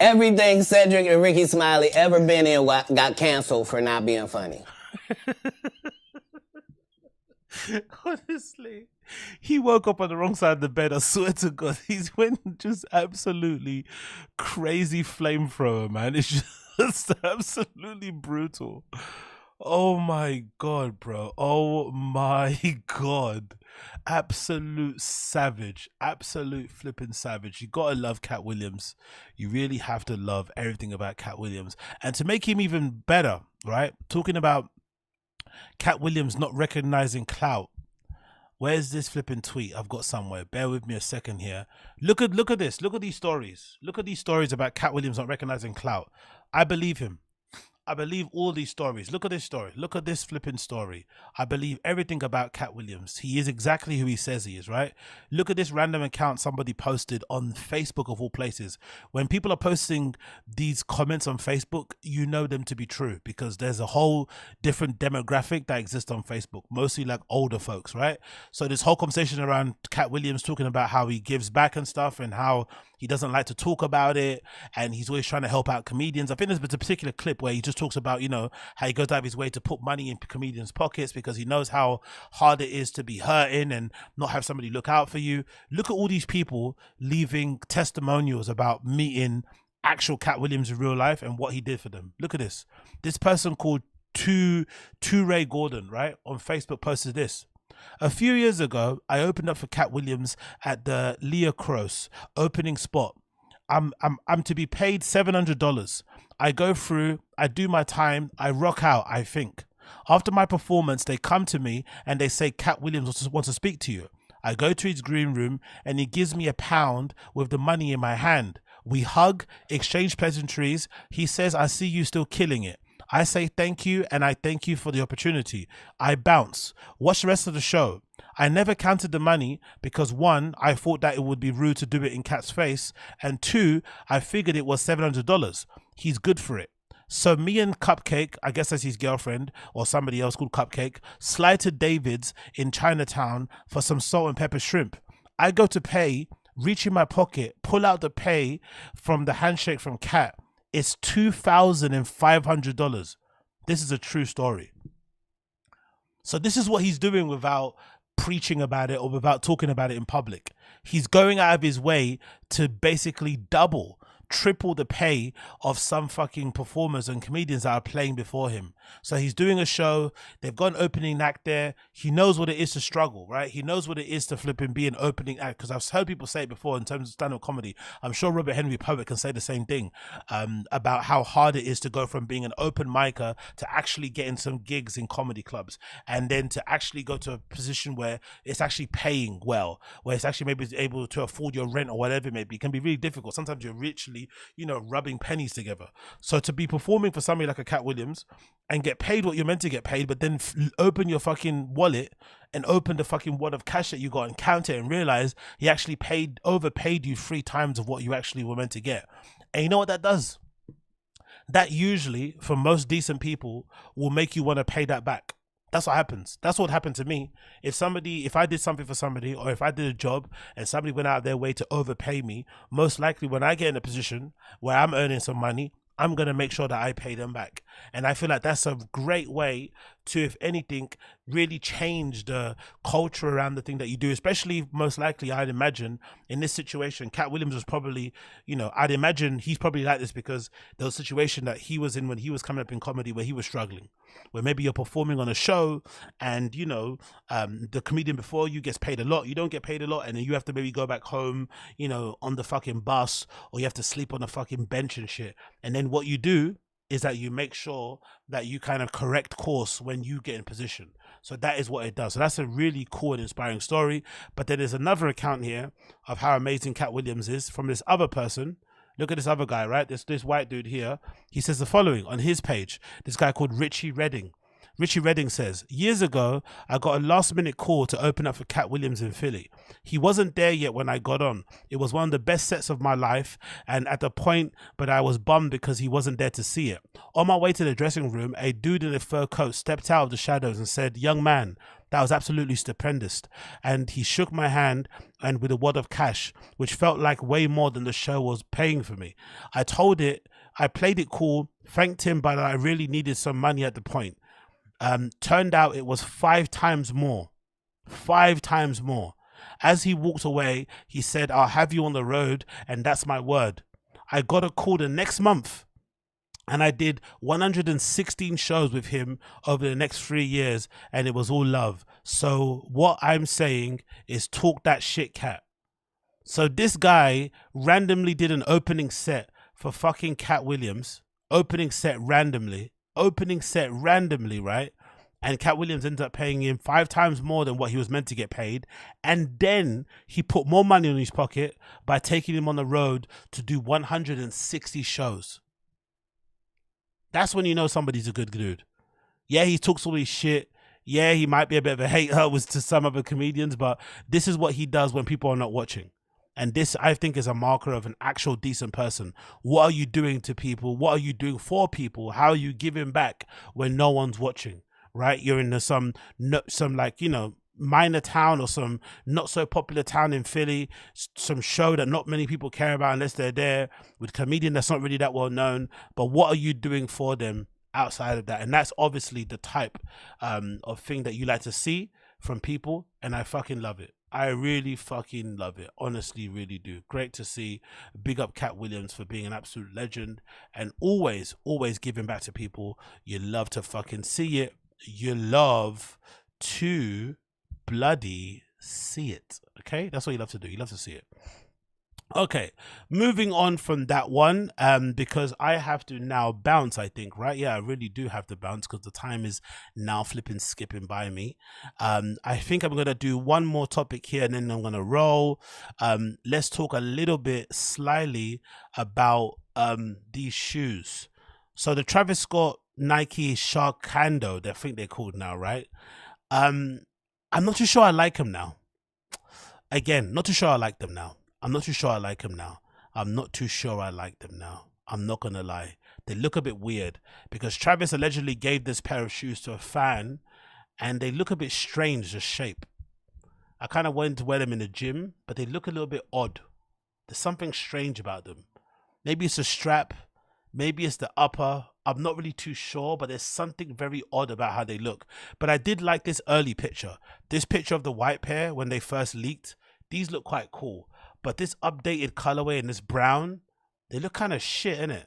Everything Cedric and Ricky Smiley ever been in got canceled for not being funny. Honestly, he woke up on the wrong side of the bed. I swear to God, he's went just absolutely crazy flamethrower, man. It's just absolutely brutal. Oh my God, bro. Oh my God. Absolute savage. Absolute flipping savage. You gotta love Katt Williams. You really have to love everything about Katt Williams. And to make him even better, right? Talking about Katt Williams not recognizing clout. Where's this flipping tweet I've got somewhere? Bear with me a second here. Look at this. Look at these stories. Look at these stories about Katt Williams not recognizing clout. I believe him. I believe all these stories. Look at this story. Look at this flipping story. I believe everything about Katt Williams. He is exactly who he says he is, right? Look at this random account somebody posted on Facebook of all places. When people are posting these comments on Facebook, you know them to be true because there's a whole different demographic that exists on Facebook, mostly like older folks, right? So this whole conversation around Katt Williams talking about how he gives back and stuff and how he doesn't like to talk about it and he's always trying to help out comedians. I think there's a particular clip where he just talks about, you know, how he goes out of his way to put money in comedians' pockets because he knows how hard it is to be hurting and not have somebody look out for you. Look at all these people leaving testimonials about meeting actual Katt Williams in real life and what he did for them. Look at this. This person called Ray Gordon, right, on Facebook posted this. A few years ago, I opened up for Katt Williams at the Lea Cross opening spot. I'm to be paid $700. I go through, I do my time, I rock out, I think. After my performance, they come to me and they say, Katt Williams wants to speak to you. I go to his green room and he gives me £1 with the money in my hand. We hug, exchange pleasantries. He says, I see you still killing it. I say thank you and I thank you for the opportunity. I bounce. Watch the rest of the show. I never counted the money because 1, I thought that it would be rude to do it in Katt's face, and 2, I figured it was $700. He's good for it. So me and Cupcake, I guess that's his girlfriend or somebody else called Cupcake, slide to David's in Chinatown for some salt and pepper shrimp. I go to pay, reach in my pocket, pull out the pay from the handshake from Katt. It's $2,500. This is a true story. So this is what he's doing without preaching about it or without talking about it in public. He's going out of his way to basically double, triple the pay of some fucking performers and comedians that are playing before him. So he's doing a show. They've got an opening act there. He knows what it is to struggle, right? He knows what it is to flip and be an opening act, because I've heard people say it before in terms of stand-up comedy. I'm sure Robert Henry Poet can say the same thing about how hard it is to go from being an open micer to actually getting some gigs in comedy clubs, and then to actually go to a position where it's actually paying well, where it's actually maybe able to afford your rent or whatever it may be. It can be really difficult. Sometimes you're literally, you know, rubbing pennies together. So to be performing for somebody like a Katt Williams and get paid what you're meant to get paid, but then open your fucking wallet and open the fucking wad of cash that you got and count it and realize he actually overpaid you 3 times of what you actually were meant to get. And you know what that does? That usually, for most decent people, will make you want to pay that back. That's what happens. That's what happened to me. If I did something for somebody, or if I did a job and somebody went out of their way to overpay me, most likely when I get in a position where I'm earning some money, I'm going to make sure that I pay them back. And I feel like that's a great way to, if anything, really change the culture around the thing that you do, especially most likely, I'd imagine, in this situation, Katt Williams was probably, I'd imagine he's probably like this because there was a situation that he was in when he was coming up in comedy where he was struggling, where maybe you're performing on a show and, the comedian before you gets paid a lot, you don't get paid a lot, and then you have to maybe go back home, on the fucking bus, or you have to sleep on a fucking bench and shit. And then what you do is that you make sure that you kind of correct course when you get in position. So that is what it does. So that's a really cool and inspiring story. But then there's another account here of how amazing Katt Williams is from this other person. Look at this other guy, right? This white dude here. He says the following on his page. This guy called Richie Redding. Richie Redding says, years ago, I got a last minute call to open up for Katt Williams in Philly. He wasn't there yet when I got on. It was one of the best sets of my life, and at the point, but I was bummed because he wasn't there to see it. On my way to the dressing room, a dude in a fur coat stepped out of the shadows and said, young man, that was absolutely stupendous. And he shook my hand and with a wad of cash, which felt like way more than the show was paying for me. I played it cool, thanked him, but I really needed some money at the point. Turned out it was 5 times more. 5 times more. As he walked away, he said, I'll have you on the road, and that's my word. I got a call the next month, and I did 116 shows with him over the next 3 years, and it was all love. So what I'm saying is talk that shit, Katt. So this guy randomly did an opening set for fucking Katt Williams. Opening set randomly, right? And Katt Williams ended up paying him 5 times more than what he was meant to get paid. And then he put more money in his pocket by taking him on the road to do 160 shows. That's when you know somebody's a good dude. Yeah, he talks all his shit. Yeah, he might be a bit of a hater to some other comedians, but this is what he does when people are not watching. And this, I think, is a marker of an actual decent person. What are you doing to people? What are you doing for people? How are you giving back when no one's watching, right? You're in some like, minor town or some not so popular town in Philly, some show that not many people care about unless they're there, with a comedian that's not really that well known. But what are you doing for them outside of that? And that's obviously the type of thing that you like to see from people. And I fucking love it. I really fucking love it. Honestly, really do. Great to see. Big up Katt Williams for being an absolute legend and always giving back to people. You love to fucking see it. You love to bloody see it. Okay? That's what you love to do. You love to see it. Okay, moving on from that one, because I have to now bounce, I think, right? Yeah, I really do have to bounce because the time is now skipping by me. I think I'm going to do one more topic here and then I'm going to roll. Let's talk a little bit slyly about these shoes. So the Travis Scott Nike Sharkando, I think they're called now, right? I'm not too sure I like them now. Again, not too sure I like them now. I'm not too sure I like them now. I'm not gonna lie. They look a bit weird because Travis allegedly gave this pair of shoes to a fan and they look a bit strange, the shape. I kind of wanted to wear them in the gym, but they look a little bit odd. There's something strange about them. Maybe it's the strap. Maybe it's the upper. I'm not really too sure, but there's something very odd about how they look. But I did like this early picture. This picture of the white pair when they first leaked. These look quite cool. But this updated colorway and this brown, they look kind of shit, innit?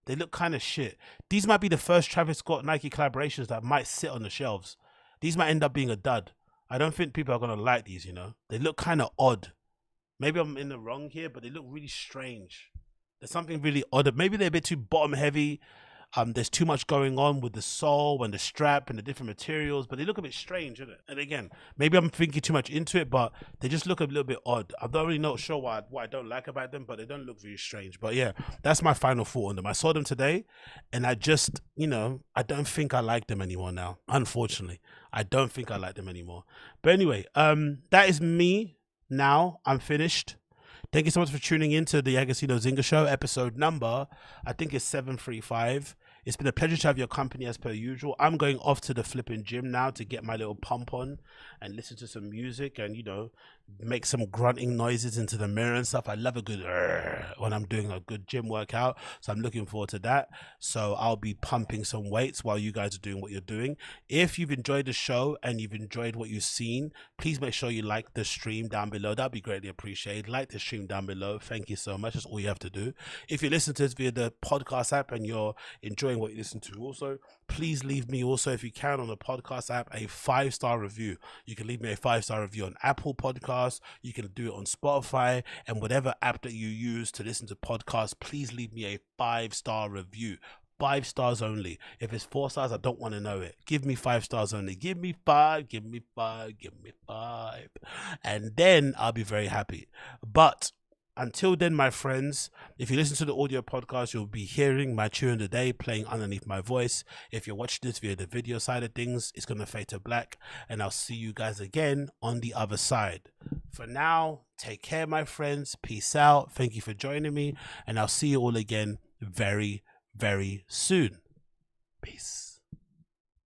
They look kind of shit. These might be the first Travis Scott Nike collaborations that might sit on the shelves. These might end up being a dud. I don't think people are going to like these, They look kind of odd. Maybe I'm in the wrong here, but they look really strange. There's something really odd. Maybe they're a bit too bottom heavy. There's too much going on with the sole and the strap and the different materials, but they look a bit strange, isn't it? And again, maybe I'm thinking too much into it, but they just look a little bit odd. I'm not really not sure what I don't like about them, but they don't look very strange. But yeah, that's my final thought on them. I saw them today, and I just, I don't think I like them anymore now. Unfortunately, I don't think I like them anymore. But anyway, that is me now. I'm finished. Thank you so much for tuning in to the Agostinho Zinga Show, episode number, I think it's 735. It's been a pleasure to have your company as per usual. I'm going off to the flipping gym now to get my little pump on and listen to some music and, you know, make some grunting noises into the mirror and stuff. I love a good when I'm doing a good gym workout. So I'm looking forward to that. So I'll be pumping some weights while you guys are doing what you're doing. If you've enjoyed the show and you've enjoyed what you've seen, please make sure you like the stream down below. That'd be greatly appreciated. Like the stream down below. Thank you so much. That's all you have to do. If you listen to this via the podcast app and you're enjoying what you listen to also, please leave me also, if you can, on the podcast app, a 5-star review. You can leave me a 5-star review on Apple Podcasts. You can do it on Spotify and whatever app that you use to listen to podcasts. Please leave me a 5-star review. 5 stars only. If it's 4 stars, I don't want to know it. Give me 5 stars only. Give me 5, give me 5, give me 5. And then I'll be very happy. But until then, my friends, if you listen to the audio podcast, you'll be hearing my tune of the day playing underneath my voice. If you're watching this via the video side of things, it's going to fade to black. And I'll see you guys again on the other side. For now, take care, my friends. Peace out. Thank you for joining me. And I'll see you all again very, very soon. Peace.